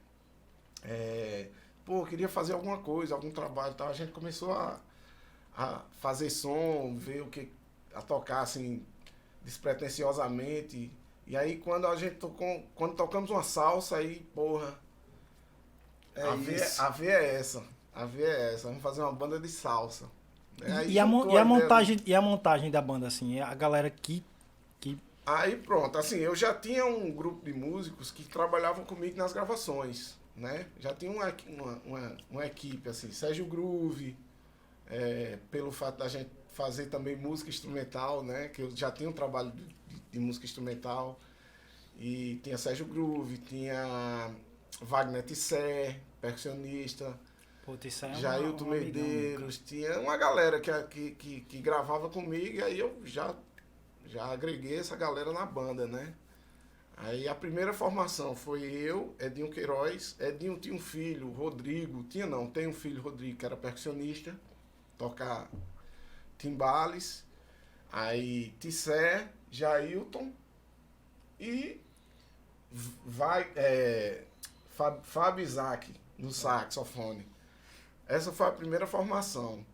Queria fazer alguma coisa, algum trabalho e tal. A gente começou a fazer som, a tocar assim, despretensiosamente. E aí quando quando tocamos uma salsa, aí, a V é essa, vamos fazer uma banda de salsa. E a montagem da banda, assim, a galera que... Aí pronto, assim, eu já tinha um grupo de músicos que trabalhavam comigo nas gravações, né? Já tinha uma equipe, assim, Sérgio Groove, pelo fato da gente fazer também música instrumental, né? Que eu já tinha um trabalho de música instrumental. E tinha Sérgio Groove, tinha Wagner Tissé, percussionista, Jailton Medeiros, tinha uma galera que gravava comigo, e aí eu já agreguei essa galera na banda, né? Aí a primeira formação foi eu, Edinho Queiroz. Edinho tinha um filho, Rodrigo, tem um filho, Rodrigo, que era percussionista, toca timbales. Aí Tissé, Jailton e Fábio Isaac, no saxofone. Essa foi a primeira formação.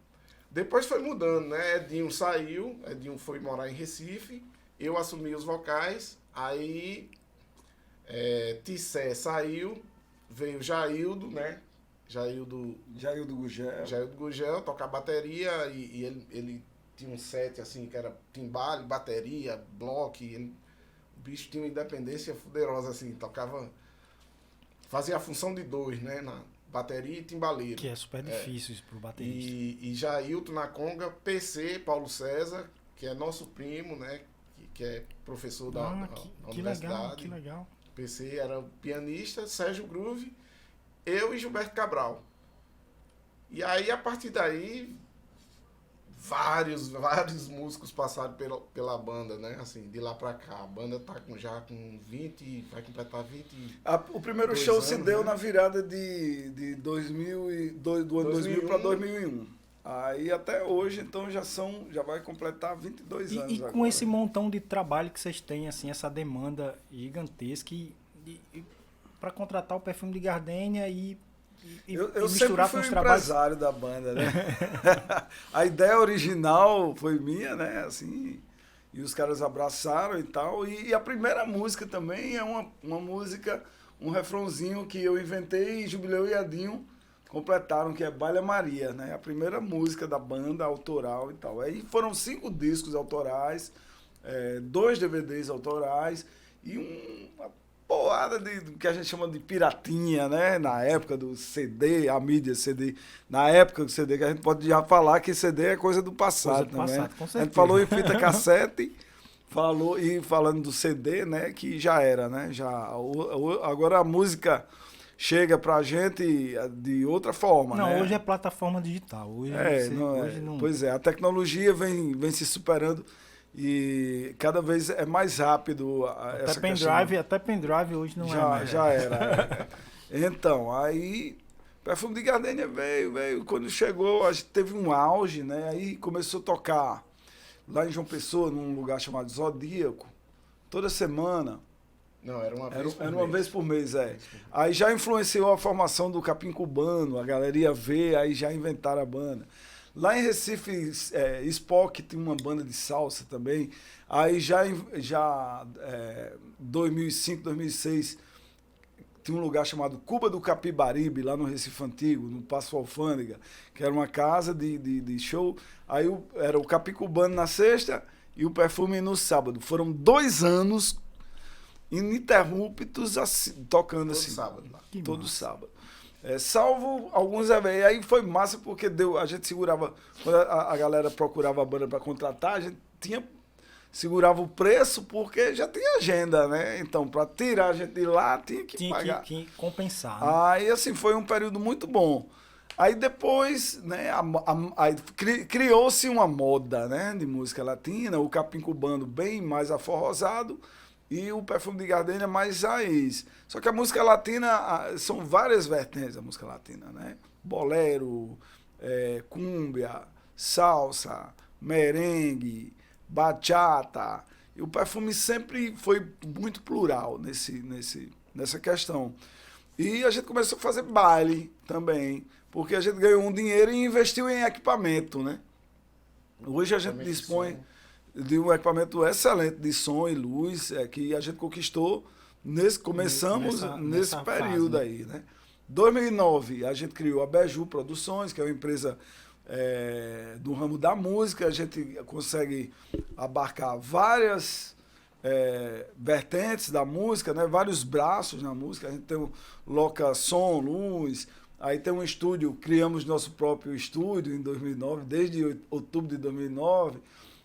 Depois foi mudando, né? Edinho saiu, Edinho foi morar em Recife, eu assumi os vocais, aí Tissé saiu, veio Jaildo, né? Jaildo Gugel tocar bateria e ele tinha um set assim que era timbale, bateria, bloco, o bicho tinha uma independência fuderosa assim, fazia a função de dois, né, na bateria e timbaleiro. Que é super difícil isso pro baterista. E Jailton na conga, PC, Paulo César, que é nosso primo, né, que é professor da universidade. Que legal. PC era o pianista, Sérgio Groove, eu e Gilberto Cabral. E aí, a partir daí, vários músicos passaram pela banda, né? Assim, de lá pra cá. A banda tá já com 20, vai completar 20. O primeiro show anos, se deu, né, na virada de 2002, do ano 2000 para 2001. Aí até hoje, então, já vai completar 22 anos. E com agora, esse montão de trabalho que vocês têm, assim, essa demanda gigantesca para contratar o Perfume de Gardênia eu misturar com os trabalhos. Eu sempre fui empresário da banda, né? A ideia original foi minha, né? Assim, e os caras abraçaram e tal. E a primeira música também é uma música, um refrãozinho que eu inventei e Jubileu e Edinho completaram, que é Baila Maria, né? A primeira música da banda, autoral e tal. Aí foram 5 discos autorais, 2 DVDs autorais e uma porrada do que a gente chama de piratinha, né? Na época do CD, a mídia CD. Na época do CD, que a gente pode já falar que CD é coisa do passado também. Com certeza. A gente falou em fita cassete, falando do CD, né? Que já era, né? Agora a música chega pra gente de outra forma, não, né? Hoje é plataforma digital. Hoje não... Pois é, a tecnologia vem se superando e cada vez é mais rápido até pendrive hoje não é mais. Já era. Então, aí Perfume de Gardênia veio. Quando chegou, a gente teve um auge, né? Aí começou a tocar lá em João Pessoa, num lugar chamado Zodíaco, toda semana. Não, era uma vez por mês. Era uma vez por mês, é. Aí já influenciou a formação do Capim Cubano, a galera ia ver, aí já inventaram a banda. Lá em Recife, Spock tinha uma banda de salsa também. Aí já 2005, 2006, tinha um lugar chamado Cuba do Capibaribe, lá no Recife Antigo, no Paço Alfândega, que era uma casa de show. Aí era o Capim Cubano na sexta e o Perfume no sábado. Foram 2 anos ininterruptos assim, tocando assim. Todo sábado. Salvo alguns eventos. Aí foi massa porque a gente segurava, quando a galera procurava a banda para contratar, a gente segurava o preço porque já tinha agenda, né? Então, para tirar a gente de lá, tinha que pagar. Tinha que compensar. Né? Aí, assim, foi um período muito bom. Aí depois, né, criou-se uma moda, né, de música latina, o Capim Cubano bem mais aforrosado, e o Perfume de Gardênia mais raiz. Só que a música latina, são várias vertentes da música latina, né? Bolero, cúmbia, salsa, merengue, bachata. E o Perfume sempre foi muito plural nessa questão. E a gente começou a fazer baile também, porque a gente ganhou um dinheiro e investiu em equipamento, né? Hoje a gente dispõe de um equipamento excelente de som e luz, que a gente conquistou, começamos nesse período fase, aí, né? 2009, a gente criou a Beju Produções, que é uma empresa do ramo da música. A gente consegue abarcar várias vertentes da música, né? Vários braços na música. A gente tem loca som, luz, aí tem um estúdio, criamos nosso próprio estúdio em 2009, desde outubro de 2009,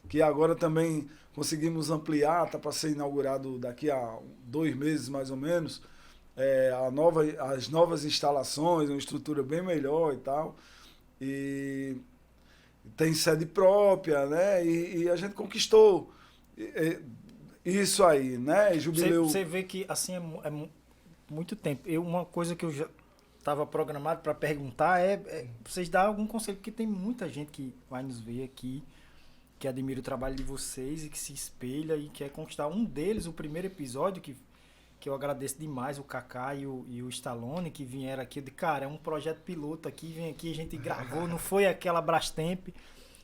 que agora também conseguimos ampliar, está para ser inaugurado daqui a 2 meses mais ou menos, as novas instalações, uma estrutura bem melhor e tal, e tem sede própria, né? E a gente conquistou isso aí, né? Jubileu. Você vê que assim é muito tempo. Uma coisa que eu já estava programado para perguntar vocês dão algum conselho, porque tem muita gente que vai nos ver aqui, que admira o trabalho de vocês e que se espelha e quer conquistar. Um deles, o primeiro episódio, que que eu agradeço demais o Kaká e o Stallone que vieram aqui. Cara, é um projeto piloto aqui, vem aqui, a gente gravou, não foi aquela Brastemp,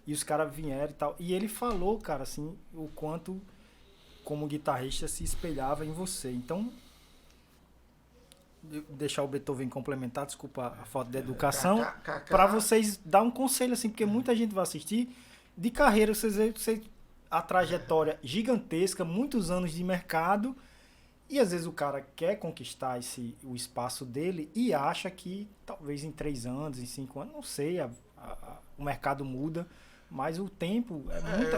e os caras vieram e tal. E ele falou, cara, assim, o quanto como guitarrista se espelhava em você. Então, deixar o Beethoven complementar, desculpa a falta de educação, para vocês dar um conselho, assim, porque muita gente vai assistir, de carreira, vocês a trajetória gigantesca, muitos anos de mercado, e às vezes o cara quer conquistar o espaço dele e acha que talvez em 3 anos, em 5 anos, não sei, o mercado muda, mas o tempo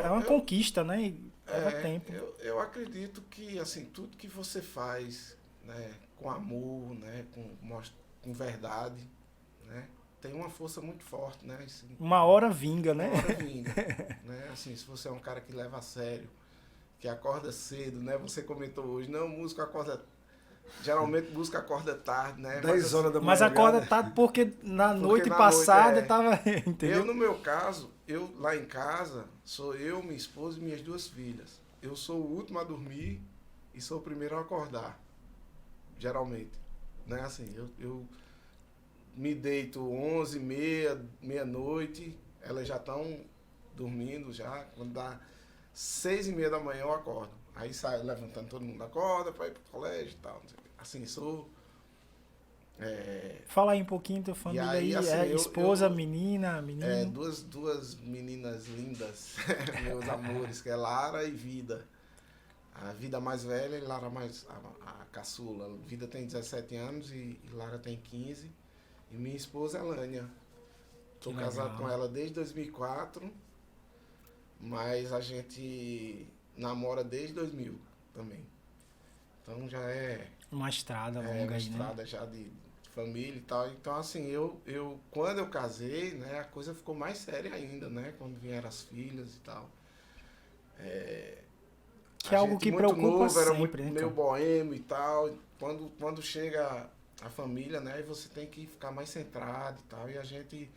é uma conquista, né? Leva tempo. Eu acredito que assim, tudo que você faz, né, com amor, né, com verdade, né, tem uma força muito forte, né? Assim, uma hora vinga, né? Uma hora vinga, né? Assim, se você é um cara que leva a sério, que acorda cedo, né? Você comentou hoje, não, músico acorda... Geralmente músico acorda tarde, né? 10 horas da manhã. Mas acorda tarde porque na noite passada tava... Entendeu? Eu, no meu caso, lá em casa, sou eu, minha esposa e minhas 2 filhas. Eu sou o último a dormir e sou o primeiro a acordar. Geralmente. Né? Assim, eu me deito 11h30, meia-noite, elas já estão dormindo já. Quando dá 6h30 da manhã eu acordo. Aí saio levantando, todo mundo acorda para ir pro colégio e tal. Assim, sou... Fala aí um pouquinho da tua família aí, assim, esposa, menina. Duas meninas lindas, meus amores, que é Lara e Vida. A Vida mais velha e Lara mais... A caçula. Vida tem 17 anos e Lara tem 15. E minha esposa é Lânia. Tô casado com ela desde 2004, mas a gente namora desde 2000 também. Então já é... Uma estrada longa uma aí, estrada, né? Já de família e tal. Então, assim, quando eu casei, né, a coisa ficou mais séria ainda, né? Quando vieram as filhas e tal. Que é algo que preocupa novo, era sempre, né? Meio boêmio e tal. Quando chega a família, né, você tem que ficar mais centrado e tal. E a gente...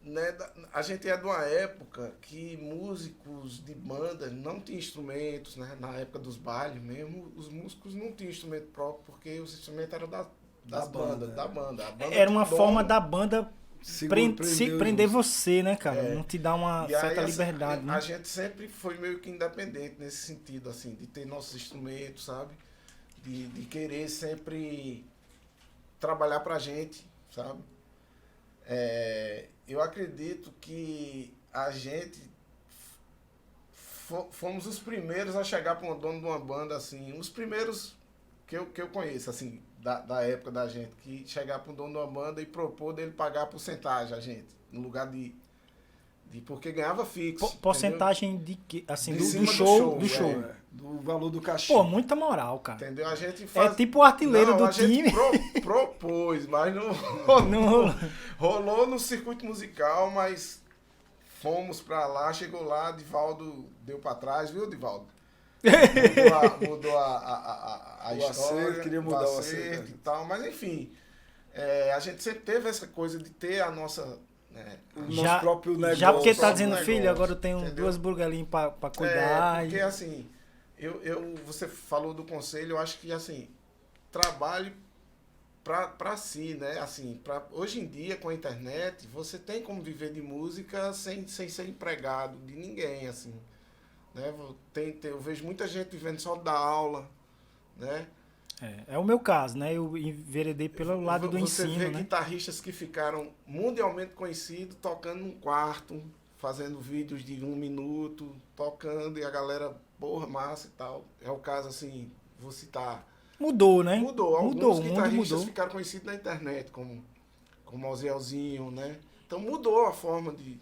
né, a gente é de uma época que músicos de banda não tinham instrumentos, né? Na época dos bailes mesmo, os músicos não tinham instrumento próprio, porque os instrumentos eram da banda. A banda era uma forma da banda prender prender você, né, cara? Não te dá uma certa liberdade, né? A gente sempre foi meio que independente nesse sentido, assim, de ter nossos instrumentos, sabe? De querer sempre trabalhar pra gente, sabe? Eu acredito que a gente fomos os primeiros a chegar para um dono de uma banda, assim, os primeiros que eu conheço, assim, da época da gente, que chegar para um dono de uma banda e propor dele pagar a porcentagem a gente, no lugar de porque ganhava fixo. Porcentagem de que? Assim, do show. Do valor do cachê. Pô, muita moral, cara. Entendeu? A gente faz... É tipo o artilheiro do time. A gente propôs, mas não rolou no circuito musical, mas fomos pra lá, chegou lá, Divaldo deu pra trás, viu, Divaldo? Mudou a história. Acerto, queria mudar o acerto e tal, mas enfim, a gente sempre teve essa coisa de ter a nossa... o nosso próprio negócio. Já porque tá dizendo, negócio, filho, agora eu tenho entendeu? 2 burgalinhos pra cuidar. Porque assim, você falou do conselho, eu acho que assim, trabalhe pra si, né? Assim, hoje em dia, com a internet, você tem como viver de música sem ser empregado de ninguém, assim. Né? Eu vejo muita gente vivendo só da aula, né? É o meu caso, né? Eu enveredei pelo lado do ensino, Você vê né? guitarristas que ficaram mundialmente conhecidos tocando num quarto, fazendo vídeos de 1 minuto, tocando, e a galera, porra, massa e tal. É o caso, assim, vou citar... Mudou, né? Mudou. Alguns o mundo guitarristas mudou. ficaram conhecidos na internet, como o Alzelzinho, né? Então mudou a forma de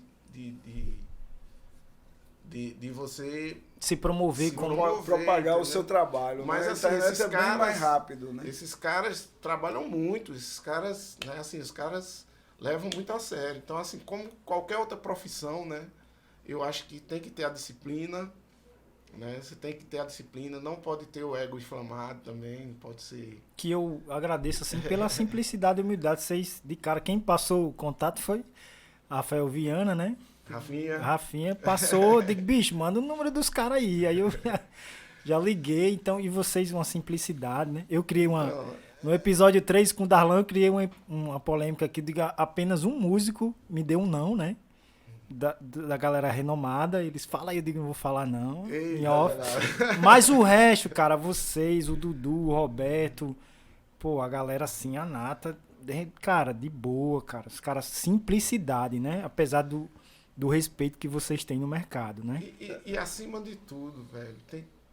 você Se promover como... propagar entendeu? o seu trabalho. Mas né? assim, A internet esses é bem caras, mais rápido, né? Esses caras trabalham muito, esses caras, né, assim, os caras levam muito a sério. Então, assim, como qualquer outra profissão, né, eu acho que tem que ter a disciplina, né? Você tem que ter a disciplina, não pode ter o ego inflamado também, pode ser... Que eu agradeço, assim, pela simplicidade e humildade. Vocês, de cara, quem passou o contato foi Rafael Viana, né? Rafinha Rafinha passou, digo, bicho, manda o número dos caras aí. Aí eu Já liguei, então, e vocês uma simplicidade, né? Eu criei uma... Não, No episódio 3 com o Darlan, eu criei uma polêmica aqui de que apenas um músico me deu um não, né? Da galera renomada. Eles falam aí, eu digo, não vou falar não. Eita, Em off. verdade. Mas o resto, cara, vocês, o Dudu, o Roberto, pô, a galera assim, a nata, cara, de boa, cara. Os caras, simplicidade, né? Apesar do respeito que vocês têm no mercado, né? E acima de tudo, velho,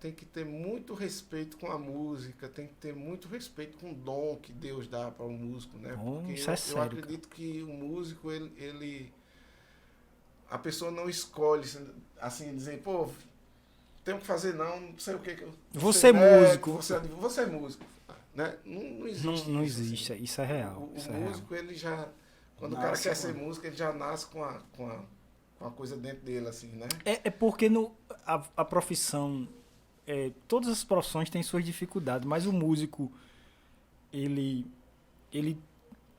tem que ter muito respeito com a música, tem que ter muito respeito com o dom que Deus dá para o músico, né? Oh, Porque isso é eu sério, acredito que o músico, a pessoa não escolhe, assim, dizer, pô, tenho que fazer não sei o que. Você é músico. Você é músico. Né? Não existe Não isso, existe, assim. isso é real. O Isso é músico, ele já... Quando o cara quer ser músico, ele já nasce com a coisa dentro dele, assim, né? É porque a profissão... todas as profissões têm suas dificuldades, mas o músico, ele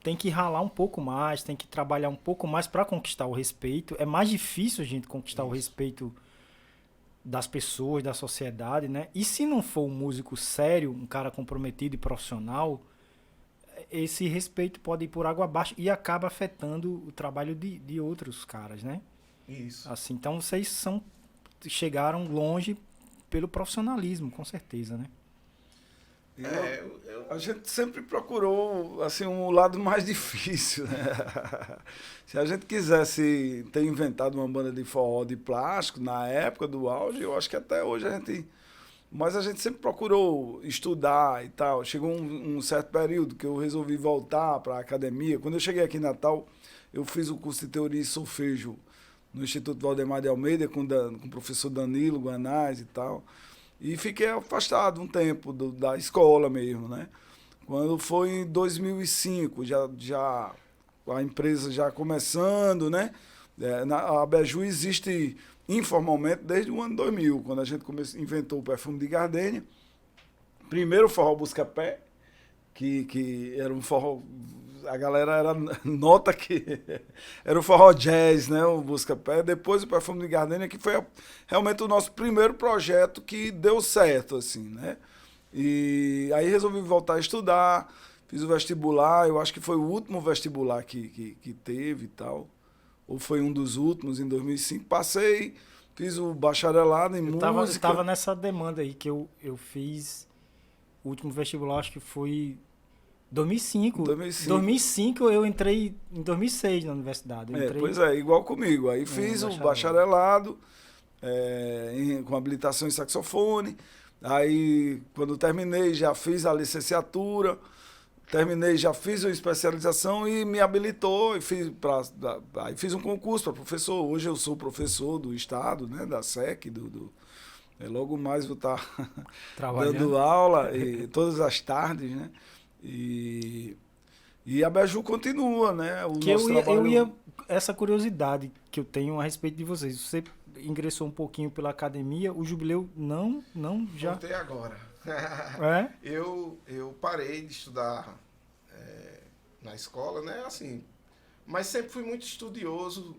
tem que ralar um pouco mais, tem que trabalhar um pouco mais para conquistar o respeito. É mais difícil a gente conquistar o respeito das pessoas, da sociedade, né? E se não for um músico sério, um cara comprometido e profissional, esse respeito pode ir por água abaixo e acaba afetando o trabalho de outros caras, né? Isso. Assim, então vocês chegaram longe pelo profissionalismo, com certeza, né? A gente sempre procurou assim um lado mais difícil, né? Se a gente quisesse ter inventado uma banda de forró de plástico na época do auge, eu acho que até hoje mas a gente sempre procurou estudar e tal. Chegou um certo período que eu resolvi voltar para a academia. Quando eu cheguei aqui em Natal, eu fiz o curso de teoria e solfejo no Instituto Valdemar de Almeida com o professor Danilo Guanais e tal. E fiquei afastado um tempo da escola mesmo, né? Quando foi em 2005, já a empresa já começando, né? A Beju existe informalmente desde o ano 2000, quando a gente inventou o perfume de gardênia. Primeiro o forró Busca-Pé, que era um forró... A galera nota que era o forró jazz, né? O Busca-Pé. Depois o perfume de gardênia, que foi realmente o nosso primeiro projeto que deu certo, assim, né? E aí resolvi voltar a estudar, fiz o vestibular, eu acho que foi o último vestibular que teve e tal, ou foi um dos últimos, em 2005. Passei, fiz o bacharelado em música. Eu tava nessa demanda aí, que eu fiz o último vestibular, acho que foi 2005. 2005 eu entrei em 2006 na universidade. Pois é, igual comigo. Aí fiz o bacharelado com habilitação em saxofone. Aí, quando terminei, já fiz a licenciatura. Terminei, já fiz a especialização e me habilitou. Aí fiz um concurso para professor. Hoje eu sou professor do Estado, né, da SEC. Logo mais vou estar dando aula todas as tardes, né? E a Beju continua, né? Essa curiosidade que eu tenho a respeito de vocês. Você ingressou um pouquinho pela academia, o Jubileu não já... Voltei agora. É? Eu parei de estudar na escola, né? Assim, mas sempre fui muito estudioso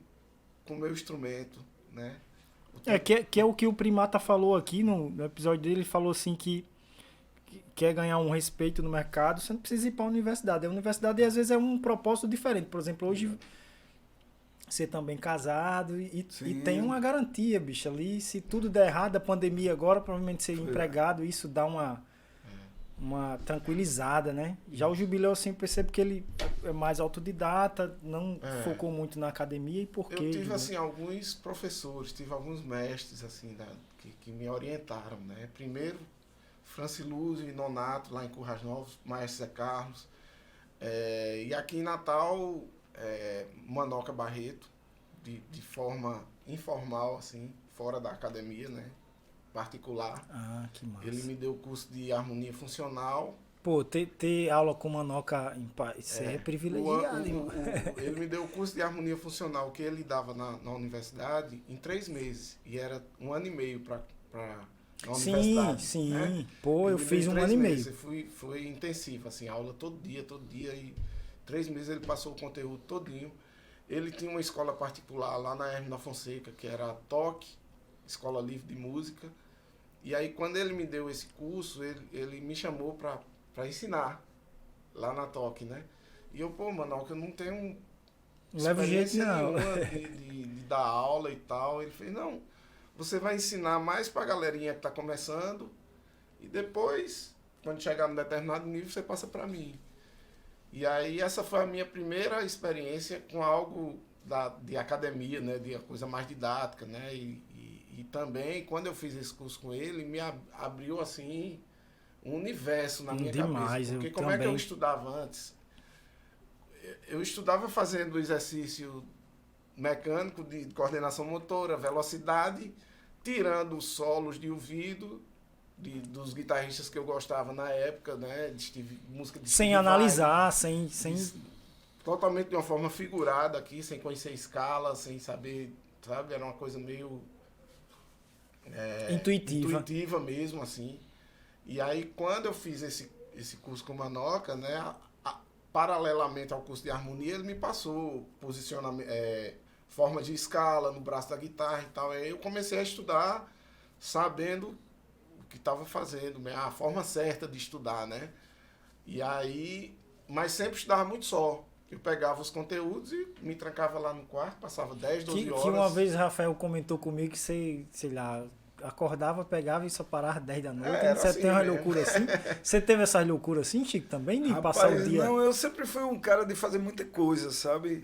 com o meu instrumento, né? Que é o que o Primata falou aqui no episódio dele. Ele falou assim que quer ganhar um respeito no mercado, você não precisa ir para a universidade. A universidade, às vezes, é um propósito diferente. Por exemplo, hoje, você também casado e tem uma garantia, bicho, ali. Se tudo der errado, a pandemia agora, provavelmente ser empregado, isso dá uma tranquilizada, né? Já o Jubileu, assim, eu percebo que ele é mais autodidata, não focou muito na academia. E por quê? Eu tive, assim, alguns professores, tive alguns mestres, assim, que me orientaram, né? Primeiro, Franciluzio e Nonato, lá em Currais Novos, Maestro Zé Carlos. E aqui em Natal, Manoca Barreto, de forma informal, assim, fora da academia, né? Particular. Ah, que massa. Ele me deu o curso de harmonia funcional. Pô, ter aula com Manoca isso é privilegiado, irmão. Ele me deu o curso de harmonia funcional que ele dava na universidade em 3 meses. E era 1 ano e meio para na universidade. Sim. Né? Pô, eu fiz 1 ano e meio. Foi intensivo, assim, aula todo dia. E 3 meses ele passou o conteúdo todinho. Ele tinha uma escola particular lá na Hermes da Fonseca, que era a TOC, Escola Livre de Música. E aí, quando ele me deu esse curso, ele me chamou para ensinar lá na TOC, né? E eu, pô, Manoca, eu não tenho Não leva jeito, experiência não. nenhuma de dar aula e tal. Ele fez, não, você vai ensinar mais pra galerinha que tá começando e depois, quando chegar num determinado nível, você passa para mim. E aí essa foi a minha primeira experiência com algo de academia, né? De coisa mais didática, né? E também, quando eu fiz esse curso com ele, me abriu, assim, um universo na minha Demais, cabeça. Porque eu como é que eu também. estudava antes? Eu estudava fazendo exercício mecânico de coordenação motora, velocidade, tirando solos de ouvido dos guitarristas que eu gostava na época, né? Música de Sem Steve analisar, sem Vai, totalmente de uma forma figurada aqui, sem conhecer escala, sem saber, sabe? Era uma coisa meio intuitiva mesmo, assim. E aí, quando eu fiz esse curso com o Manoca, né? Paralelamente ao curso de harmonia, ele me passou posicionamento, forma de escala no braço da guitarra e tal. Aí eu comecei a estudar sabendo o que estava fazendo, né? A forma certa de estudar, né? E aí, mas sempre estudava muito só. Eu pegava os conteúdos e me trancava lá no quarto, passava 10, 12 horas. Que uma vez o Rafael comentou comigo que você, sei lá, acordava, pegava e só parava 10 da noite. Você assim tem uma mesmo. loucura assim? Você teve essas loucuras assim, Chico, também? De passar o dia? Não, eu sempre fui um cara de fazer muita coisa, sabe?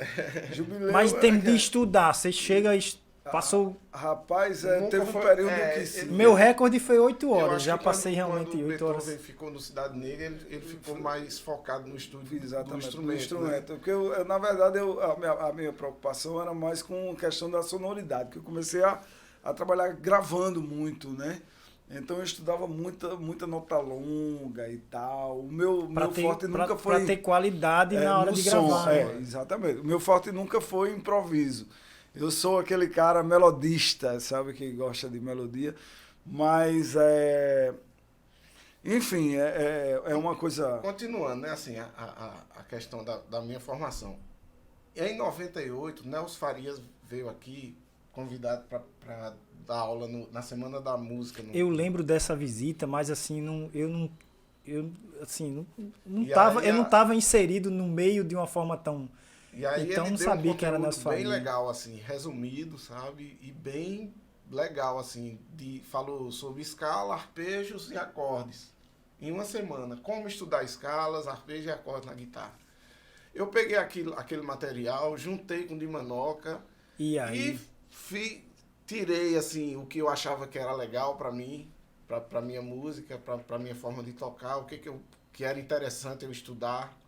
Jubileu, Mas em termos de estudar, você chega e passou... Rapaz, Nunca teve um foi- período é, que sim. ele- Meu recorde foi 8 Eu horas. acho Já que passei quando realmente 8 Beethoven horas. ficou no Cidade Negra, ele ficou mais focado no estudo do Exatamente, instrumento. do Né? Porque, na verdade, a minha preocupação era mais com a questão da sonoridade, que eu comecei a trabalhar gravando muito, né? Então eu estudava muita nota longa e tal. O meu forte nunca foi... Pra ter qualidade na hora no de som, gravar. né? exatamente. O meu forte nunca foi improviso. Eu sou aquele cara melodista, sabe, que gosta de melodia, mas enfim, é uma coisa... Continuando, né? Assim, a questão da minha formação. Em 98, Nelson Farias veio aqui convidado para dar aula na Semana da Música. Eu lembro dessa visita, mas assim, eu E não tava inserido no meio de uma forma tão... E aí Então ele não deu sabia um que era conteúdo Nelson bem Farias. legal, assim, resumido, sabe? E bem legal, assim, falou sobre escala, arpejos e acordes. Em uma semana, como estudar escalas, arpejos e acordes na guitarra. Eu peguei aquele material, juntei com o de Manoca E aí? tirei, assim, o que eu achava que era legal para mim, para minha música, para minha forma de tocar, o que era interessante eu estudar.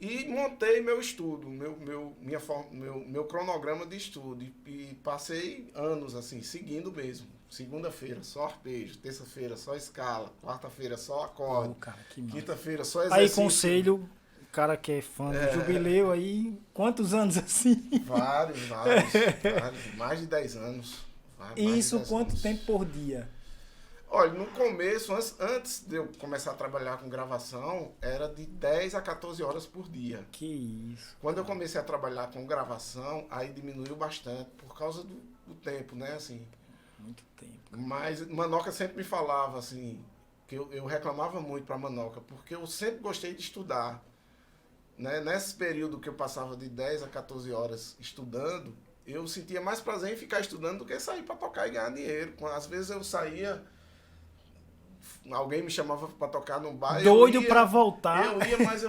E montei meu estudo, meu cronograma de estudo. E passei anos assim, seguindo mesmo. Segunda-feira, só arpejo. Terça-feira, só escala. Quarta-feira, só acorde. Cara, que massa. Quinta-feira, só Aí, exercício. conselho, o cara que é fã do Jubileu aí, quantos anos assim? Vários. Mais de 10 anos. Mais E de isso 10 quanto anos. tempo por dia? Olha, no começo, antes de eu começar a trabalhar com gravação, era de 10 a 14 horas por dia. Que isso. Quando eu comecei a trabalhar com gravação, aí diminuiu bastante, por causa do tempo, né, assim. Muito tempo. Mas Manoca sempre me falava, assim, que eu reclamava muito pra Manoca, porque eu sempre gostei de estudar. Né? Nesse período que eu passava de 10 a 14 horas estudando, eu sentia mais prazer em ficar estudando do que sair para tocar e ganhar dinheiro. Às vezes eu saía, alguém me chamava para tocar num bar. Doido pra voltar. Eu ia, mas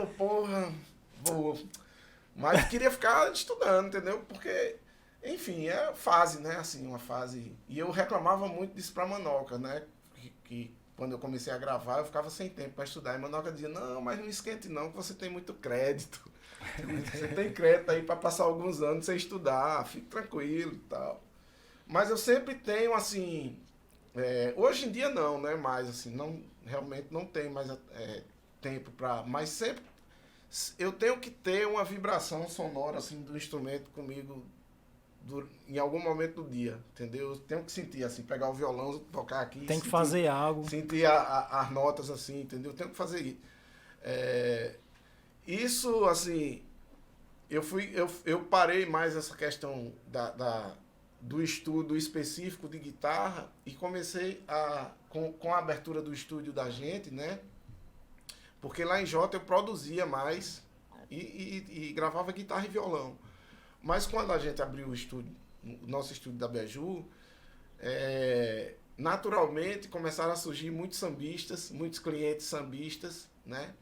vou. Mas queria ficar estudando, entendeu? Porque, enfim, é fase, né? Assim, uma fase. E eu reclamava muito disso pra Manoca, né? Que quando eu comecei a gravar, eu ficava sem tempo para estudar. E Manoca dizia, não, mas não esquente não, que você tem muito crédito. Você tem crédito aí para passar alguns anos sem estudar, fique tranquilo e tal. Mas eu sempre tenho, assim... hoje em dia não, né? Mas, assim, realmente não tenho mais tempo para... Mas sempre eu tenho que ter uma vibração sonora, assim, do instrumento comigo em algum momento do dia, entendeu? Eu tenho que sentir, assim, pegar o violão, tocar aqui. Tem que fazer algo. Sentir as notas, assim, entendeu? Eu tenho que fazer isso. Isso, assim, eu parei mais essa questão do estudo específico de guitarra e comecei com a abertura do estúdio da gente, né? Porque lá em Jota eu produzia mais e gravava guitarra e violão. Mas quando a gente abriu o estúdio, o nosso estúdio da Beju, naturalmente começaram a surgir muitos sambistas, muitos clientes sambistas, né?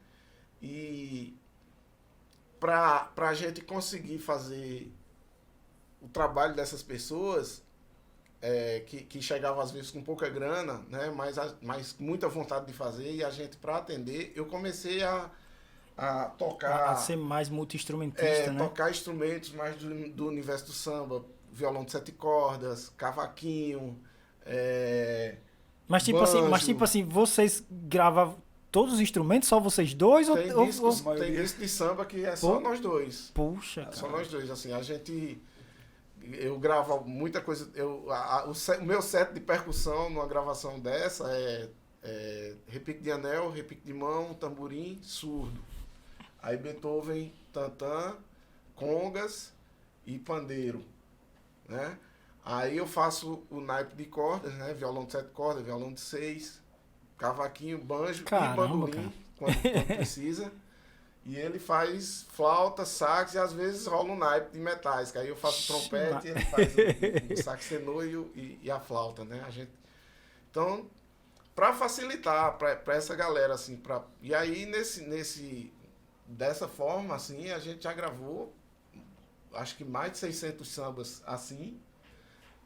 E para a gente conseguir fazer o trabalho dessas pessoas, que chegavam às vezes com pouca grana, né? Mas muita vontade de fazer, e a gente, para atender, eu comecei a tocar... A ser mais multi-instrumentista, né? Tocar instrumentos mais do universo do samba, violão de 7 cordas, cavaquinho, Mas tipo assim, vocês gravavam todos os instrumentos, só vocês dois? Tem disco de samba que é só nós dois. Puxa, Só nós dois, assim, eu gravo muita coisa, o meu set de percussão numa gravação dessa é repique de anel, repique de mão, tamborim, surdo. Aí Beethoven, tantã, congas e pandeiro, né? Aí eu faço o naipe de cordas, né? Violão de 7 cordas, violão de 6, cavaquinho, banjo e bandolim, quando precisa. E ele faz flauta, sax e às vezes rola um naipe de metais, que aí eu faço trompete e ele faz o sax tenor e a flauta, né? Então, para facilitar para essa galera, assim, e aí dessa forma, assim, a gente já gravou, acho que mais de 600 sambas assim,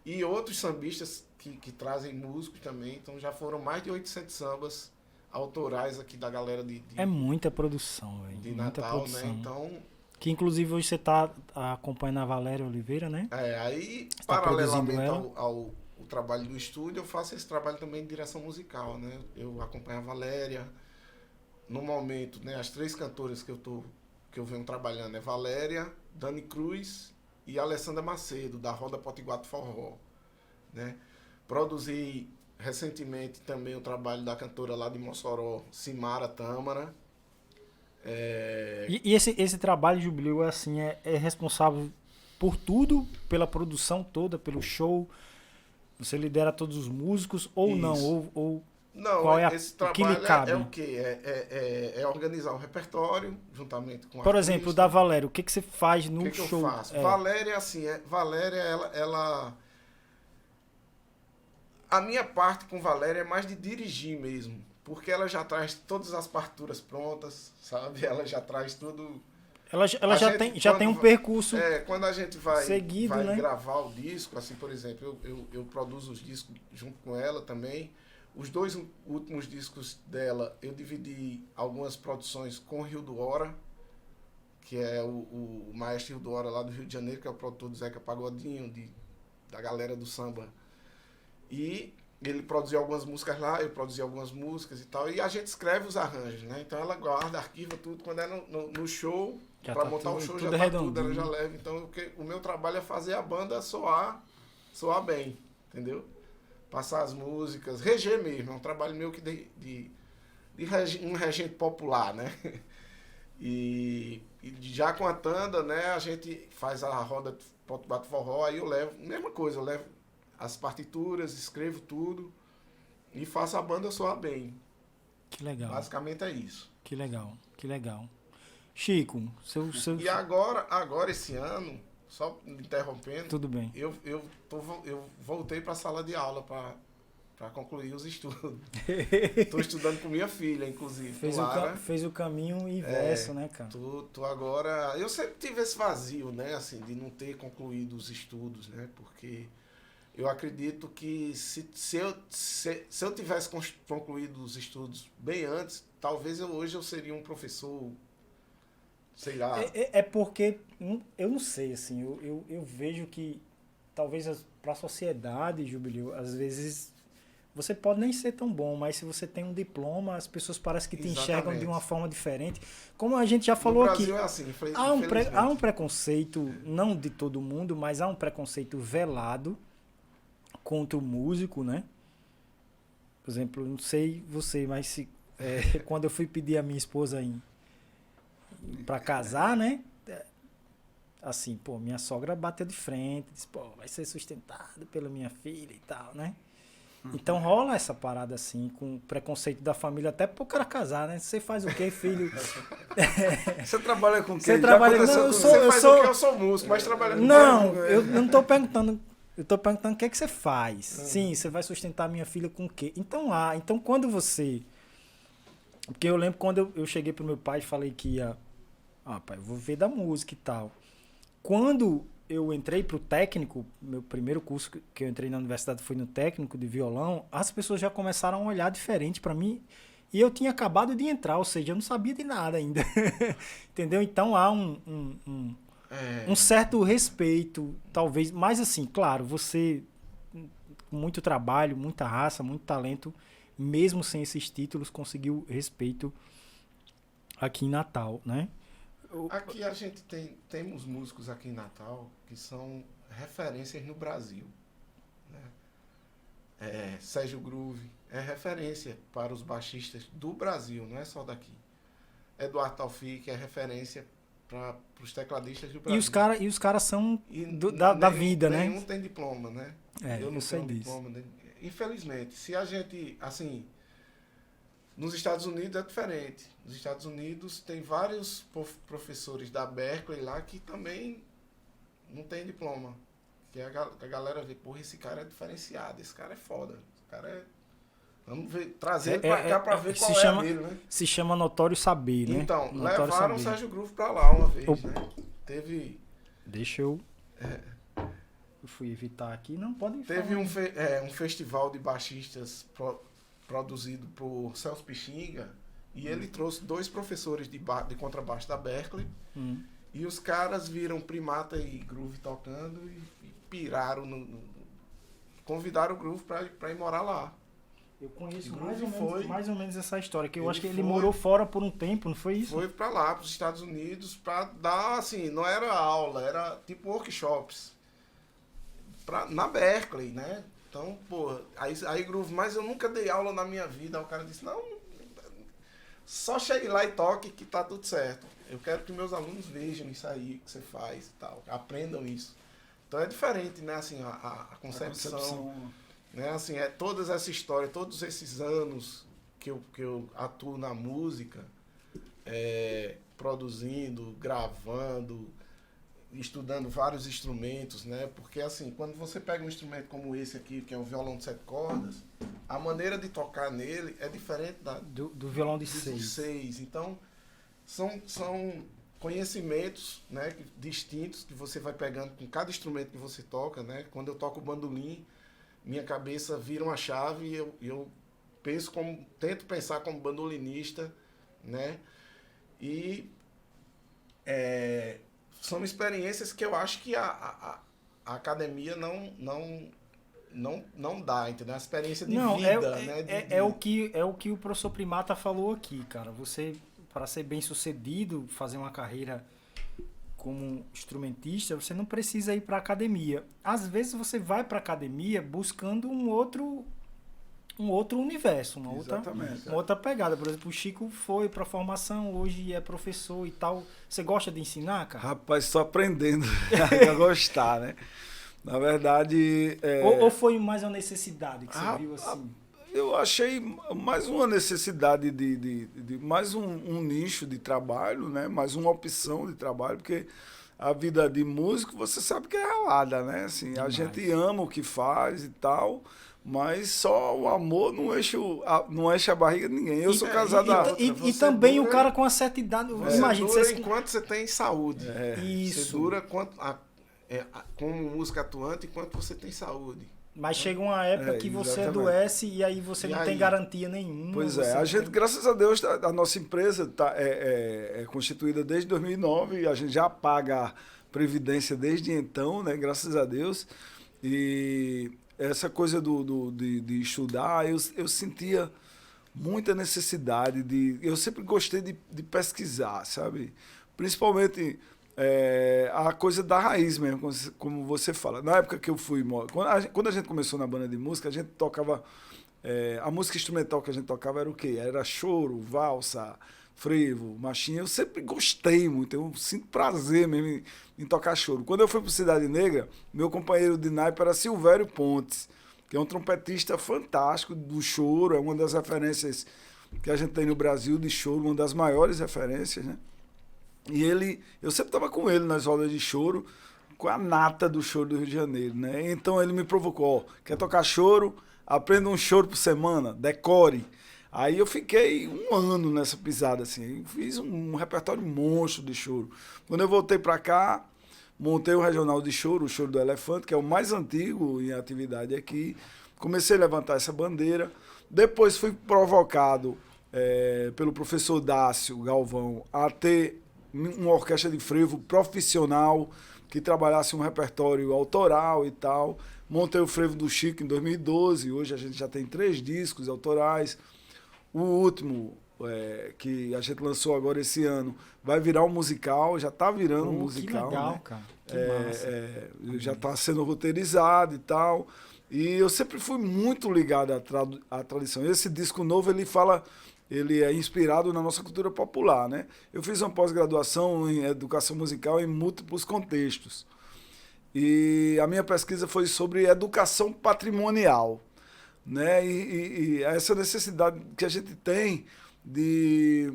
e outros sambistas que trazem músicos também, então já foram mais de 800 sambas autorais aqui da galera é muita produção, velho. De muita Natal, produção. né? Então, que inclusive hoje você tá acompanhando a Valéria Oliveira, né? Aí, você tá paralelamente ao trabalho do estúdio, eu faço esse trabalho também de direção musical, né? Eu acompanho a Valéria. No momento, né, as 3 cantoras que eu venho trabalhando é Valéria, Dani Cruz e Alessandra Macedo, da Roda Potiguar do Forró, né? Produzi recentemente também o trabalho da cantora lá de Mossoró, Simara Tâmara. E esse trabalho de Jubileu assim, é responsável por tudo, pela produção toda, pelo show? Você lidera todos os músicos ou Isso. não? Não, qual é esse o que lhe trabalho cabe? é o quê? É organizar o repertório, juntamente com a Por exemplo, da Valéria, o que você faz no show? show? Que eu faço? Valéria, assim, Valéria, ela... A minha parte com Valéria é mais de dirigir mesmo, porque ela já traz todas as partituras prontas, sabe? Ela já traz tudo... Ela já tem um percurso quando a gente vai seguido, né? gravar o disco, assim, por exemplo, eu produzo os discos junto com ela também. Os 2 últimos discos dela, eu dividi algumas produções com o Rio do Hora, que é o maestro Rio do Hora lá do Rio de Janeiro, que é o produtor do Zeca Pagodinho, da galera do samba. E ele produziu algumas músicas lá, eu produzi algumas músicas e tal, e a gente escreve os arranjos, né? Então ela guarda, arquiva tudo, quando é no show, para montar o show já tá tudo, ela já leva. Então o meu trabalho é fazer a banda soar bem, entendeu? Passar as músicas, reger mesmo, é um trabalho meu que um regente popular, né? E já com a Tanda, né, a gente faz a roda Potiguar do Forró, aí eu levo, mesma coisa, eu levo as partituras, escrevo tudo e faço a banda soar bem. Que legal. Basicamente é isso. Que legal. Chico, E agora esse ano, só me interrompendo, tudo bem. Eu voltei para a sala de aula para concluir os estudos. Estou estudando com minha filha, inclusive. Fez o caminho inverso, né, cara? Tô agora... Eu sempre tive esse vazio, né, assim, de não ter concluído os estudos, né, porque eu acredito que se eu tivesse concluído os estudos bem antes, talvez hoje eu seria um professor, sei lá. É porque, eu não sei, assim, eu vejo que talvez para a sociedade, Jubileu, às vezes você pode nem ser tão bom, mas se você tem um diploma, as pessoas parecem que te enxergam de uma forma diferente. Como a gente já falou aqui, é assim, há um preconceito, não de todo mundo, mas há um preconceito velado contra o músico, né? Por exemplo, não sei você, mas quando eu fui pedir a minha esposa para casar, né? assim, pô, minha sogra bateu de frente, disse, pô, vai ser sustentado pela minha filha e tal, né? Então rola essa parada assim, com preconceito da família, até pro cara casar, né? Você faz o quê, filho? Você trabalha com Você quem? trabalha... Não, Você faz o que? Eu sou músico, mas trabalhando com Não, eu não tô perguntando. Eu tô perguntando o que é que você faz. Sim, você vai sustentar minha filha com o quê? Então quando você... Porque eu lembro quando eu cheguei pro meu pai e falei que ia... pai, eu vou viver da música e tal. Quando eu entrei pro técnico, meu primeiro curso que eu entrei na universidade foi no técnico de violão, as pessoas já começaram a olhar diferente para mim e eu tinha acabado de entrar, ou seja, eu não sabia de nada ainda. Entendeu? Então há um certo respeito, talvez, mas assim, claro, você com muito trabalho, muita raça, muito talento, mesmo sem esses títulos, conseguiu respeito aqui em Natal, né? Aqui a gente temos músicos aqui em Natal que são referências no Brasil. Né? Sérgio Groove é referência para os baixistas do Brasil, não é só daqui. Eduardo Taufik é referência para os tecladistas do Brasil. E os caras são da vida, né? Nenhum tem diploma, né? Eu não sei disso. Diploma, né? Infelizmente, se a gente, assim... Nos Estados Unidos é diferente. Nos Estados Unidos tem vários professores da Berkeley lá que também não tem diploma. Que a galera vê, porra, esse cara é diferenciado, esse cara é foda. Esse cara é... Vamos ver, trazer ele pra cá pra ver qual é a dele, né? Se chama Notório Saber, né? Então, Notório levaram o Saber. Sérgio Groove pra lá uma vez, né? Teve... Deixa eu... Eu fui evitar aqui, não pode falar. Teve um festival de baixistas produzido por Celso Pixinga e ele trouxe 2 professores de contrabaixo da Berkeley e os caras viram Primata e Groove tocando e piraram convidaram o Groove pra ir morar lá. Eu conheço Groove mais ou menos essa história, que eu acho que ele foi- morou fora por um tempo, não foi isso? Foi pra lá, pros Estados Unidos, pra dar, assim, não era aula, era tipo workshops na Berkeley, né? Então, pô, aí Groove, mas eu nunca dei aula na minha vida. Aí o cara disse, não, só chegue lá e toque que tá tudo certo. Eu quero que meus alunos vejam isso aí que você faz e tal, aprendam isso. Então é diferente, né, assim, a concepção, né, assim, todas essa história, todos esses anos que eu atuo na música, produzindo, gravando, estudando vários instrumentos, né? Porque assim, quando você pega um instrumento como esse aqui, que é um violão de 7 cordas, a maneira de tocar nele é diferente do violão de do 6. 6. Então, são conhecimentos, né, distintos que você vai pegando com cada instrumento que você toca, né? Quando eu toco bandolim, minha cabeça vira uma chave e eu tento pensar como bandolinista, né? E são experiências que eu acho que a academia não dá, entendeu? A experiência de vida, né? É o que o professor Primata falou aqui, cara. Você, para ser bem sucedido, fazer uma carreira como instrumentista, você não precisa ir para academia. Às vezes você vai para academia buscando um outro universo, uma outra pegada. Por exemplo, o Chico foi para formação, hoje é professor e tal. Você gosta de ensinar, cara? Rapaz, estou aprendendo a gostar, né? Na verdade... Ou foi mais uma necessidade que você viu assim? Eu achei mais uma necessidade de mais um nicho de trabalho, né? Mais uma opção de trabalho, porque a vida de músico, você sabe que é ralada, né? Assim, a gente ama o que faz e tal, mas só o amor não enche a barriga de ninguém. Eu sou casado e também o cara com a certa idade... Imagina, você enquanto você tem saúde. Isso. Você dura como música atuante enquanto você tem saúde. Mas chega uma época que você adoece e aí você não tem garantia nenhuma. Pois é, a gente, graças a Deus, a nossa empresa é constituída desde 2009 e a gente já paga a previdência desde então, né? Graças a Deus. E essa coisa de estudar, eu sentia muita necessidade eu sempre gostei de pesquisar, sabe? Principalmente... a coisa da raiz mesmo, como você fala. Na época que eu fui... Quando a gente começou na banda de música, a gente tocava... a música instrumental que a gente tocava era o quê? Era choro, valsa, frevo, marchinha, eu sempre gostei muito, eu sinto prazer mesmo em tocar choro. Quando eu fui para Cidade Negra, meu companheiro de naipe era Silvério Pontes, que é um trompetista fantástico do choro, é uma das referências que a gente tem no Brasil de choro, uma das maiores referências, né? E eu sempre estava com ele nas rodas de choro, com a nata do choro do Rio de Janeiro, né? Então ele me provocou, quer tocar choro? Aprenda um choro por semana, decore. Aí eu fiquei um ano nessa pisada, assim, fiz um repertório monstro de choro. Quando eu voltei para cá, montei o regional de choro, o Choro do Elefante, que é o mais antigo em atividade aqui. Comecei a levantar essa bandeira. Depois fui provocado pelo professor Dácio Galvão a ter uma orquestra de frevo profissional que trabalhasse um repertório autoral e tal. Montei o Frevo do Chico em 2012, hoje a gente já tem 3 discos autorais. O último, que a gente lançou agora esse ano, vai virar um musical, já está virando um musical. Que legal, né? cara. Que massa. Já está sendo roteirizado e tal. E eu sempre fui muito ligado à tradição. Esse disco novo, ele é inspirado na nossa cultura popular, né? Eu fiz uma pós-graduação em educação musical em múltiplos contextos. E a minha pesquisa foi sobre educação patrimonial, né? E essa necessidade que a gente tem de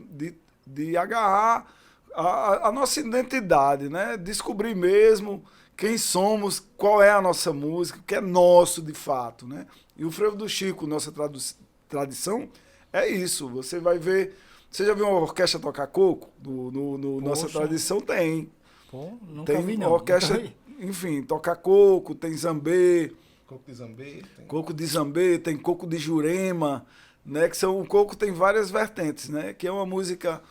agarrar a nossa identidade, né? Descobrir mesmo quem somos, qual é a nossa música, o que é nosso de fato, né? E o Frevo do Chico, nossa tradição, é isso. Você vai ver... Você já viu uma orquestra tocar coco? Nossa tradição tem. Pô, nunca tem vi, uma não. orquestra, enfim, tocar coco, tem zambê. Coco de Zambê. Coco de zambê, tem coco de Jurema, né? Que o coco tem várias vertentes, né? Que é uma música...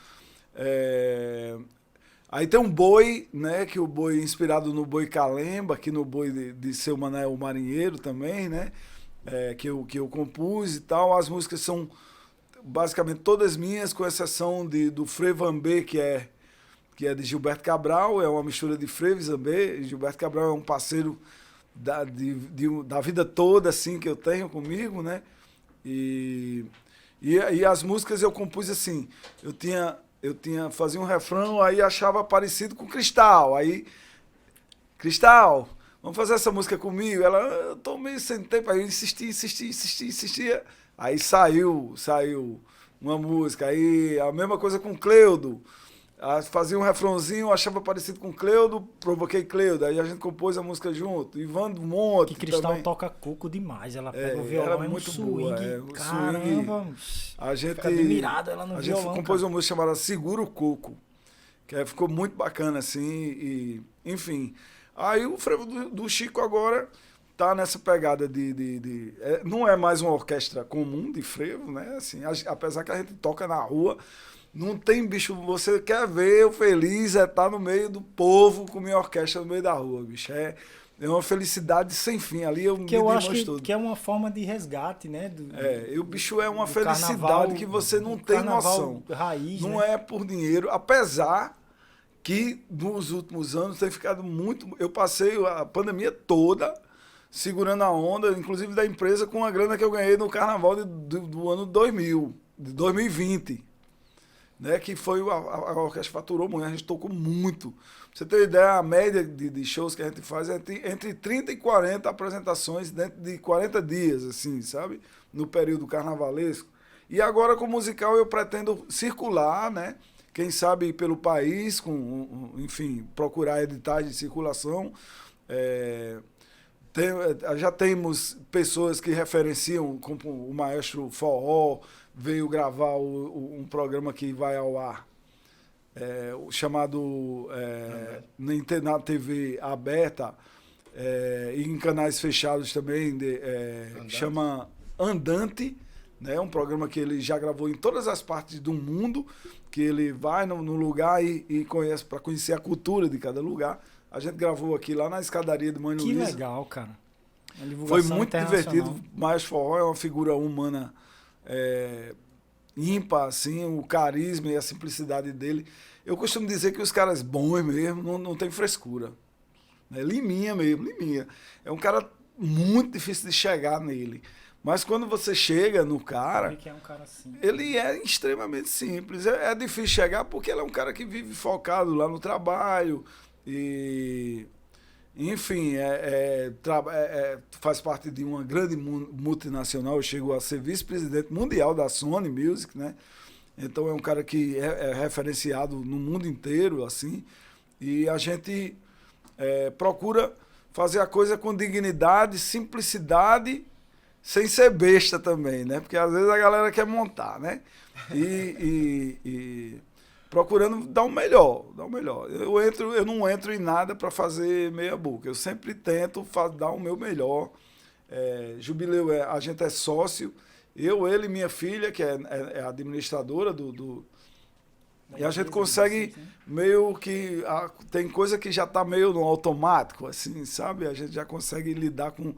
Aí tem um boi, né? Que o boi é inspirado no boi Calemba, aqui no boi de Seu Manuel Marinheiro também, né? Que eu compus e tal. As músicas são basicamente todas minhas, com exceção do Frevambê, que é de Gilberto Cabral, é uma mistura de frevo e zambê. Gilberto Cabral é um parceiro da vida toda, assim, que eu tenho comigo, né? E as músicas eu compus assim, fazia um refrão, aí achava parecido com Cristal, aí, Cristal, vamos fazer essa música comigo? Ela, eu tô meio sem tempo, aí eu insistia, aí saiu uma música, aí a mesma coisa com Cleudo, fazia um refrãozinho, achava parecido com Cleudo, provoquei Cleudo, aí a gente compôs a música junto. Ivandro Monte. Que Cristal também toca coco demais. Ela pega o violão, é muito swing. O Caramba, swing, a gente fica admirado ela no a violão. gente compôs uma música chamada Segura o Coco, que ficou muito bacana, assim, e enfim. Aí o Frevo do Chico agora tá nessa pegada não é mais uma orquestra comum de frevo, né? Assim, apesar que a gente toca na rua. Não tem, bicho, você quer ver eu feliz, estar no meio do povo com minha orquestra no meio da rua, bicho. É uma felicidade sem fim. Ali eu acho que é uma forma de resgate, né? O bicho é uma felicidade carnaval, que você não tem noção. Raiz, não né? é por dinheiro, apesar que nos últimos anos tem ficado muito... Eu passei a pandemia toda segurando a onda, inclusive da empresa, com a grana que eu ganhei no carnaval do ano 2020. Né, que foi a orquestra faturou muito, a gente tocou muito. Pra você ter ideia, a média de shows que a gente faz é entre 30 e 40 apresentações dentro de 40 dias, assim, sabe? No período carnavalesco. E agora com o musical eu pretendo circular, né? Quem sabe pelo país, enfim, procurar editais de circulação. Já temos pessoas que referenciam, como o maestro Forró, veio gravar um programa que vai ao ar, chamado na TV aberta, e em canais fechados também, chama Andante, né? Um programa que ele já gravou em todas as partes do mundo, que ele vai no lugar e conhece, para conhecer a cultura de cada lugar. A gente gravou aqui lá na escadaria de Mãe Luísa. Que legal, cara. Foi muito divertido. Mas Forró é uma figura humana ímpar, assim, o carisma e a simplicidade dele. Eu costumo dizer que os caras bons mesmo não tem frescura. Liminha mesmo, Liminha. É um cara muito difícil de chegar nele. Mas quando você chega no cara, Ele que é um cara assim. ele é extremamente simples. É difícil chegar porque ele é um cara que vive focado lá no trabalho e, enfim, faz parte de uma grande multinacional. Chegou a ser vice-presidente mundial da Sony Music, né? Então é um cara que é referenciado no mundo inteiro, assim. E a gente procura fazer a coisa com dignidade, simplicidade, sem ser besta também, né? Porque às vezes a galera quer montar, né? E procurando dar o melhor, dar o melhor. Eu não entro em nada para fazer meia boca. Eu sempre tento dar o meu melhor. Jubileu, a gente é sócio. Ele e minha filha, que é administradora e a gente consegue meio que... tem coisa que já está meio no automático, assim, sabe? A gente já consegue lidar com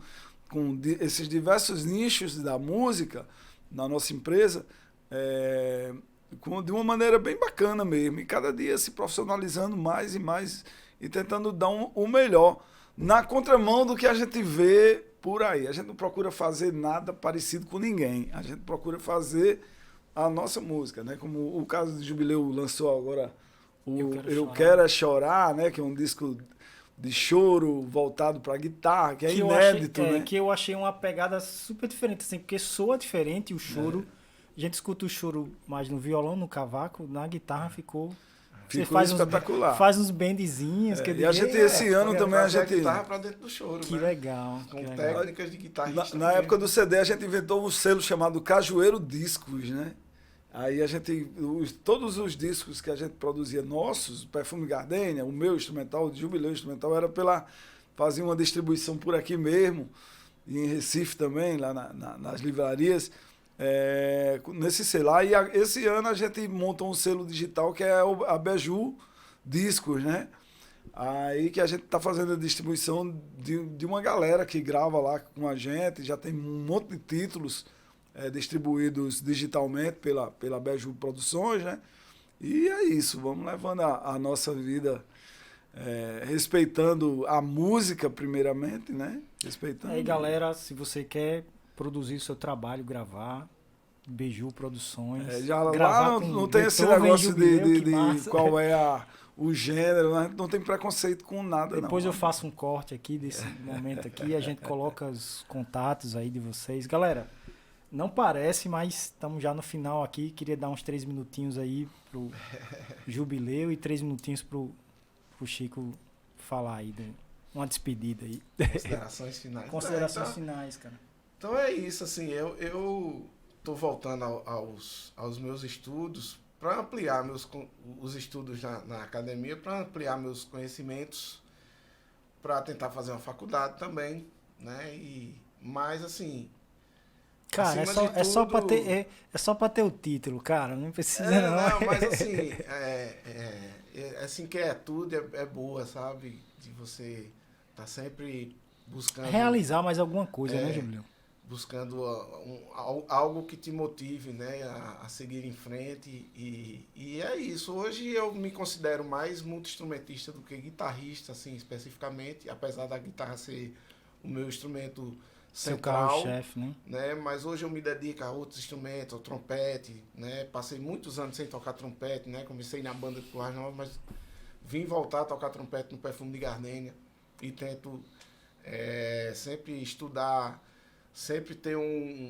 esses diversos nichos da música na nossa empresa de uma maneira bem bacana mesmo. E cada dia se profissionalizando mais e mais e tentando dar o melhor na contramão do que a gente vê por aí. A gente não procura fazer nada parecido com ninguém. A gente procura fazer a nossa música, né? Como o caso do Jubileu lançou agora Eu Quero É Chorar, né? Que é um disco de choro voltado para guitarra, que é inédito, né? Que eu achei uma pegada super diferente, assim, porque soa diferente o choro. A gente escuta o choro mais no violão, no cavaco, na guitarra ficou espetacular. Faz uns bendezinhos. E a gente, esse ano também, a gente... guitarra pra dentro do choro, que né? legal. Com técnicas de guitarrista. Na época do CD, a gente inventou um selo chamado Cajueiro Discos, né? Aí a gente, todos os discos que a gente produzia nossos, Perfume Gardenia, o meu instrumental, o Jubileu instrumental, era fazia uma distribuição por aqui mesmo, e em Recife também, lá nas livrarias, nesse selo. E esse ano a gente montou um selo digital que é a Beju Discos, né? Aí que a gente está fazendo a distribuição de uma galera que grava lá com a gente, já tem um monte de títulos distribuídos digitalmente pela Beju Produções, né? E é isso, vamos levando a nossa vida respeitando a música primeiramente, né? Respeitando. Aí, galera, se você quer produzir o seu trabalho, gravar, Beju Produções. Lá não tem esse negócio de qual é o gênero, né? Não tem preconceito com nada. Depois não. Eu faço um corte aqui desse momento aqui, a gente coloca os contatos aí de vocês. Galera, não parece, mas estamos já no final aqui. Queria dar uns 3 minutinhos aí pro Jubileu e 3 minutinhos pro Chico falar aí, uma despedida aí. Considerações finais. Considerações finais, cara. Então é isso, assim, eu tô voltando aos meus estudos para ampliar os estudos na academia, para ampliar meus conhecimentos, para tentar fazer uma faculdade também, né? Mas assim, cara, é só para ter o título, cara, não precisa não. Mas assim, essa inquietude é boa, sabe? De você tá sempre buscando realizar mais alguma coisa, né, Jubileu? Buscando algo que te motive, né, a seguir em frente e é isso. Hoje eu me considero mais multi-instrumentista do que guitarrista, assim, especificamente, apesar da guitarra ser o meu instrumento central, chefe, né? Mas hoje eu me dedico a outros instrumentos, ao trompete, né? Passei muitos anos sem tocar trompete, né? Comecei na banda de Currais Novos, mas vim voltar a tocar trompete no Perfume de Gardenia e tento sempre estudar, sempre ter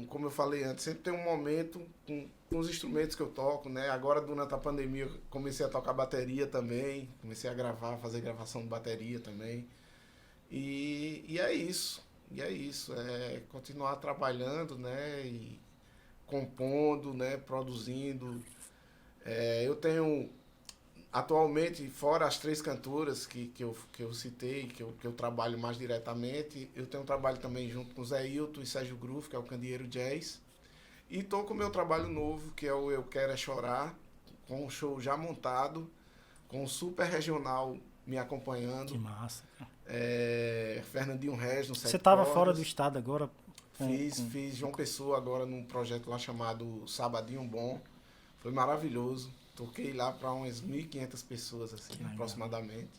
como eu falei antes, sempre ter um momento com os instrumentos que eu toco, né? Agora, durante a pandemia, eu comecei a tocar bateria também, comecei a fazer gravação de bateria também. E é isso. Continuar trabalhando, né? E compondo, né? Produzindo. Eu tenho, atualmente, fora as 3 cantoras que eu citei, que eu trabalho mais diretamente, eu tenho um trabalho também junto com o Zé Hilton e Sérgio Groove, que é o Candeeiro Jazz. E estou com o meu trabalho novo, que é o Eu Quero É Chorar, com um show já montado, com um super regional me acompanhando. Que massa, cara. Fernandinho Regis no Você estava fora do estado agora? Fiz João Pessoa agora num projeto lá chamado Sabadinho Bom. Foi maravilhoso. Toquei lá para umas 1.500 pessoas, assim, aproximadamente.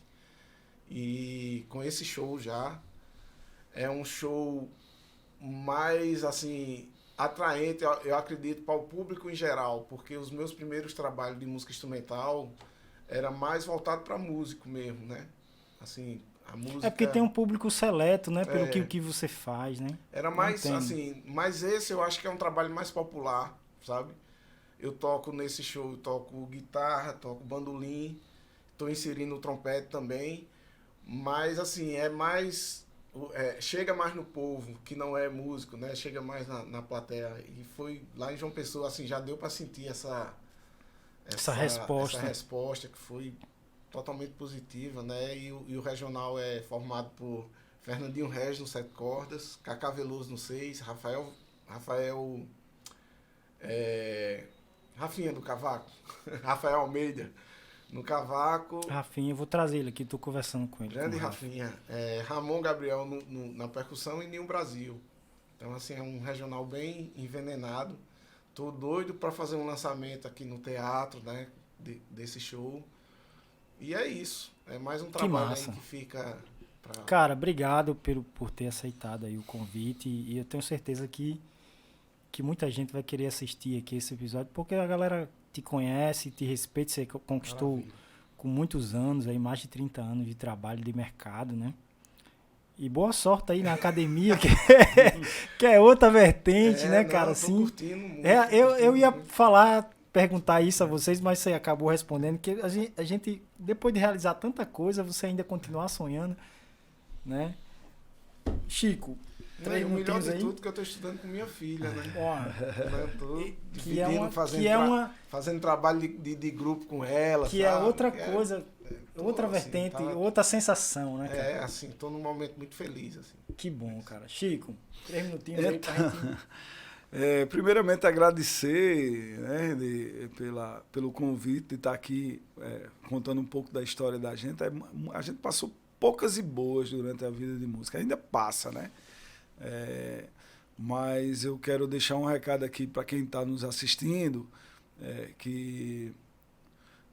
E com esse show já, é um show mais, assim, atraente, eu acredito, para o público em geral, porque os meus primeiros trabalhos de música instrumental era mais voltado para músico mesmo, né? Assim, a música... É porque tem um público seleto, né? Pelo É. que o que você faz, né? Era Eu mais, entendo. assim, mas esse eu acho que é um trabalho mais popular, sabe? Eu toco nesse show, eu toco guitarra, toco bandolim, estou inserindo o trompete também, mas assim, é mais, chega mais no povo, que não é músico, né? Chega mais na plateia. E foi lá em João Pessoa, assim, já deu para sentir Essa resposta. essa resposta que foi totalmente positiva, né? E o regional é formado por Fernandinho Regis no 7 cordas, Cacá Veloso no 6, Rafinha do Cavaco, Rafael Almeida no cavaco, Rafinha, eu vou trazer ele aqui, tô conversando com ele. grande com o Rafa. Rafinha, Ramon Gabriel na percussão e Ninho Brasil. Então, assim, é um regional bem envenenado. Tô doido para fazer um lançamento aqui no teatro, né, desse show. E é isso. É mais um trabalho aí massa. que fica pra... Cara, obrigado por ter aceitado aí o convite. E eu tenho certeza que muita gente vai querer assistir aqui esse episódio, porque a galera te conhece, te respeita, você conquistou Maravilha. com muitos anos, aí mais de 30 anos de trabalho de mercado, né? E boa sorte aí na academia, que é outra vertente, né, não, cara? eu tô Assim, curtindo muito, eu ia muito. perguntar isso a vocês, mas você acabou respondendo, que a gente, depois de realizar tanta coisa, você ainda continuar sonhando, né? Chico, E 3 o melhor minutinhos de aí. tudo que eu tô estudando com minha filha, né? Ó, Eu tô que é dividindo, uma fazendo trabalho de grupo com ela, que é sabe? outra coisa, tô, outra assim, vertente, tá- outra sensação, né, cara? assim, tô num momento muito feliz, assim. Que bom, cara. Chico, 3 minutinhos aí pra gente... Primeiramente, agradecer, né, pelo convite de estar aqui contando um pouco da história da gente. A gente passou poucas e boas durante a vida de música, ainda passa, né? Mas eu quero deixar um recado aqui para quem está nos assistindo, que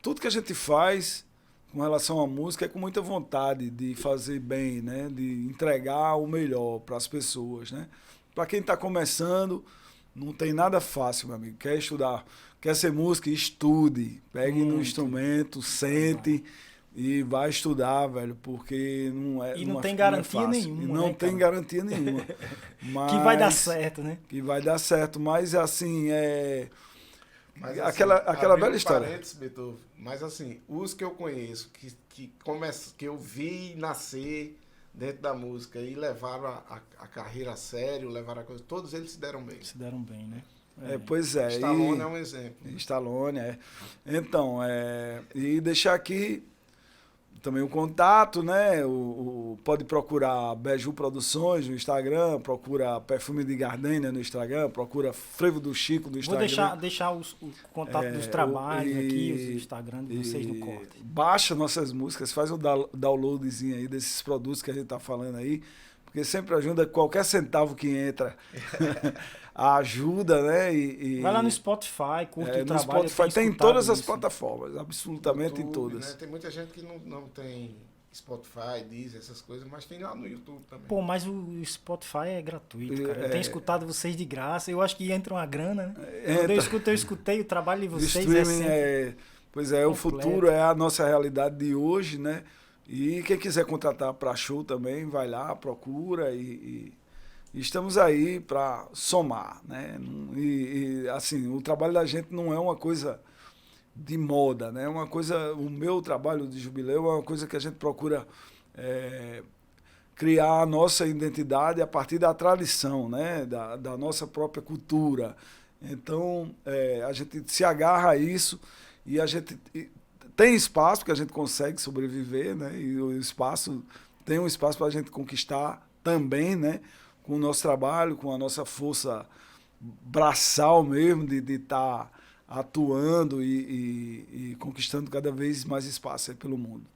tudo que a gente faz com relação à música é com muita vontade de fazer bem, né? De entregar o melhor para as pessoas, né? Para quem está começando, não tem nada fácil, meu amigo. Quer estudar, quer ser músico, estude. Pegue no instrumento, sente e vai estudar, velho, porque não é. E não tem é garantia fácil. nenhuma, E não né, tem cara? garantia nenhuma. Que vai dar Mas- certo, né? Que vai dar certo. Mas assim, Mas, aquela abrindo velha história. parênteses, Beethoven, mas assim, os que eu conheço, que eu vi nascer dentro da música e levaram a carreira a sério, levaram a coisa, todos eles se deram bem. Se deram bem, né? Pois é. Stallone é um exemplo. Stallone, Então, e deixar aqui também o contato, né? Pode procurar Beju Produções no Instagram, procura Perfume de Gardenia no Instagram, procura Frevo do Chico no Vou Instagram. deixar o contato dos trabalhos aqui, os Instagram de vocês no corte. Baixa nossas músicas, faz um downloadzinho aí desses produtos que a gente tá falando aí, porque sempre ajuda, qualquer centavo que entra ajuda, né? Vai lá no Spotify, curte o no trabalho. Spotify tem em todas as plataformas, absolutamente em YouTube, todas. né? Tem muita gente que não tem Spotify, Deezer, essas coisas, mas tem lá no YouTube também. Pô, mas o Spotify é gratuito, cara. Eu É. tenho escutado vocês de graça. Eu acho que entra uma grana, né? Entra. Quando eu escutei o trabalho de O vocês. streaming sempre pois é, o completo. futuro é a nossa realidade de hoje, né? E quem quiser contratar para show também, vai lá, procura e estamos aí para somar, né? E assim, o trabalho da gente não é uma coisa de moda, né? Uma coisa, o meu trabalho de jubileu é uma coisa que a gente procura criar a nossa identidade a partir da tradição, né? Da nossa própria cultura. Então, a gente se agarra a isso e a gente tem espaço que a gente consegue sobreviver, né? E o espaço tem um espaço para a gente conquistar também, né? Com o nosso trabalho, com a nossa força braçal mesmo de estar atuando e conquistando cada vez mais espaço aí pelo mundo.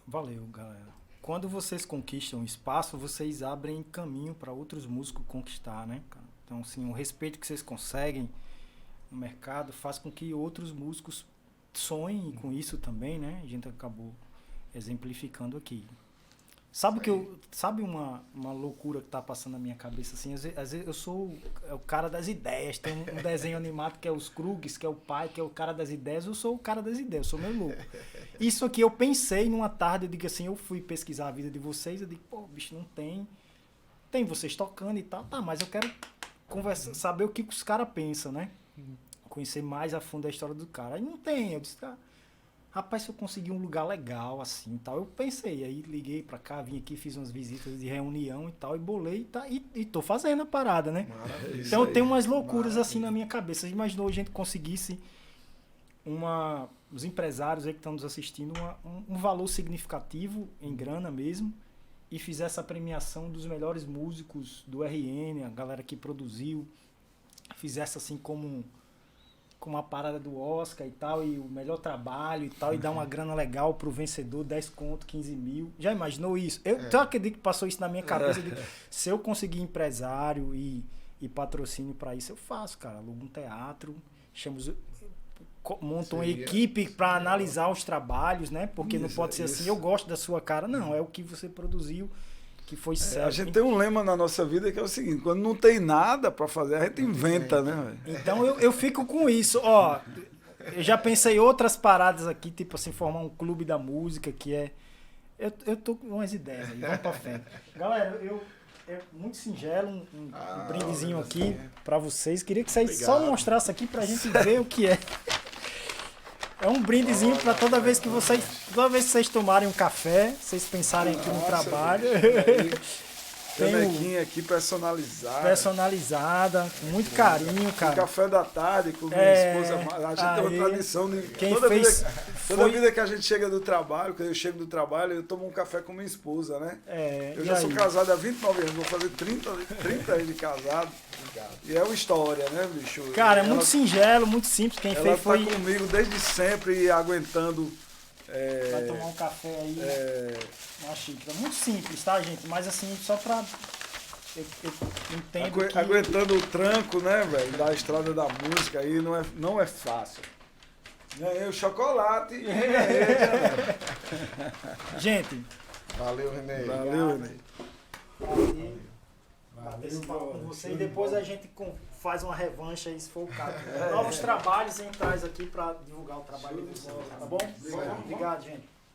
Valeu, galera. Quando vocês conquistam espaço, vocês abrem caminho para outros músicos conquistar, né, cara? Então, assim, o respeito que vocês conseguem no mercado faz com que outros músicos sonhem com isso também, né? A gente acabou exemplificando aqui. Sabe sabe uma loucura que tá passando na minha cabeça assim? Às vezes eu sou o cara das ideias. Tem um desenho animado que é os Krugs, que é o pai, que é o cara das ideias. Eu sou o cara das ideias, eu sou meio louco. Isso aqui eu pensei numa tarde, eu digo assim, eu fui pesquisar a vida de vocês, eu digo, pô, bicho, não tem. Tem vocês tocando e tal, tá, mas eu quero conversar, saber o que os caras pensam, né? Conhecer mais a fundo a história do cara. Aí não tem, eu disse, rapaz, se eu conseguir um lugar legal, assim, tal, eu pensei, aí liguei pra cá, vim aqui, fiz umas visitas de reunião e tal, e bolei, tá, e tô fazendo a parada, né? Maravilha. Então eu tenho umas loucuras assim na minha cabeça. Você imaginou a gente conseguisse os empresários aí que estão nos assistindo, um valor significativo em grana mesmo, e fizesse a premiação dos melhores músicos do RN, a galera que produziu, fizesse assim como uma parada do Oscar e tal, e o melhor trabalho e tal, e dar uma grana legal pro vencedor, 10 conto, 15 mil. Já imaginou isso? Eu acredito que passou isso na minha cabeça. Se eu conseguir empresário e patrocínio para isso, eu faço, cara. Alugo um teatro, monto uma equipe para analisar os trabalhos, né? Porque não pode ser assim, eu gosto da sua cara. Não, é o que você produziu, que foi certo. A gente tem um lema na nossa vida que é o seguinte, quando não tem nada para fazer, a gente inventa, né? Então eu fico com isso, ó. Eu já pensei outras paradas aqui, tipo assim, formar um clube da música, que é... Eu tô com umas ideias aí, vamos pra frente. Galera, é muito singelo, um brindezinho aqui pra vocês. Queria que vocês só mostrassem aqui pra gente ver o que é. É um brindezinho para toda vez que vocês tomarem um café, vocês pensarem aqui no trabalho. Canequinha aqui personalizada, com muito carinho, cara. Café da tarde com minha esposa. A gente tem uma tradição de toda vida que a gente chega do trabalho, quando eu chego do trabalho, eu tomo um café com minha esposa, né? Eu já sou casado há 29 anos, vou fazer 30 anos de casado. E é uma história, né, bicho? Cara, é muito singelo, muito simples. Quem fez foi... Ela tá comigo desde sempre e aguentando... Vai tomar um café aí, uma xícara. Muito simples, tá, gente? Mas assim, só pra... Eu entendo que... Aguentando o tranco, né, velho, da estrada da música aí, não é fácil. Ganhei o chocolate e Gente... Valeu, Renê. Valeu, Renê. Bater esse papo com você e depois a gente faz uma revanche aí, se for o caso. Novos trabalhos em trás aqui para divulgar o trabalho de vocês, tá bom? Obrigado, gente.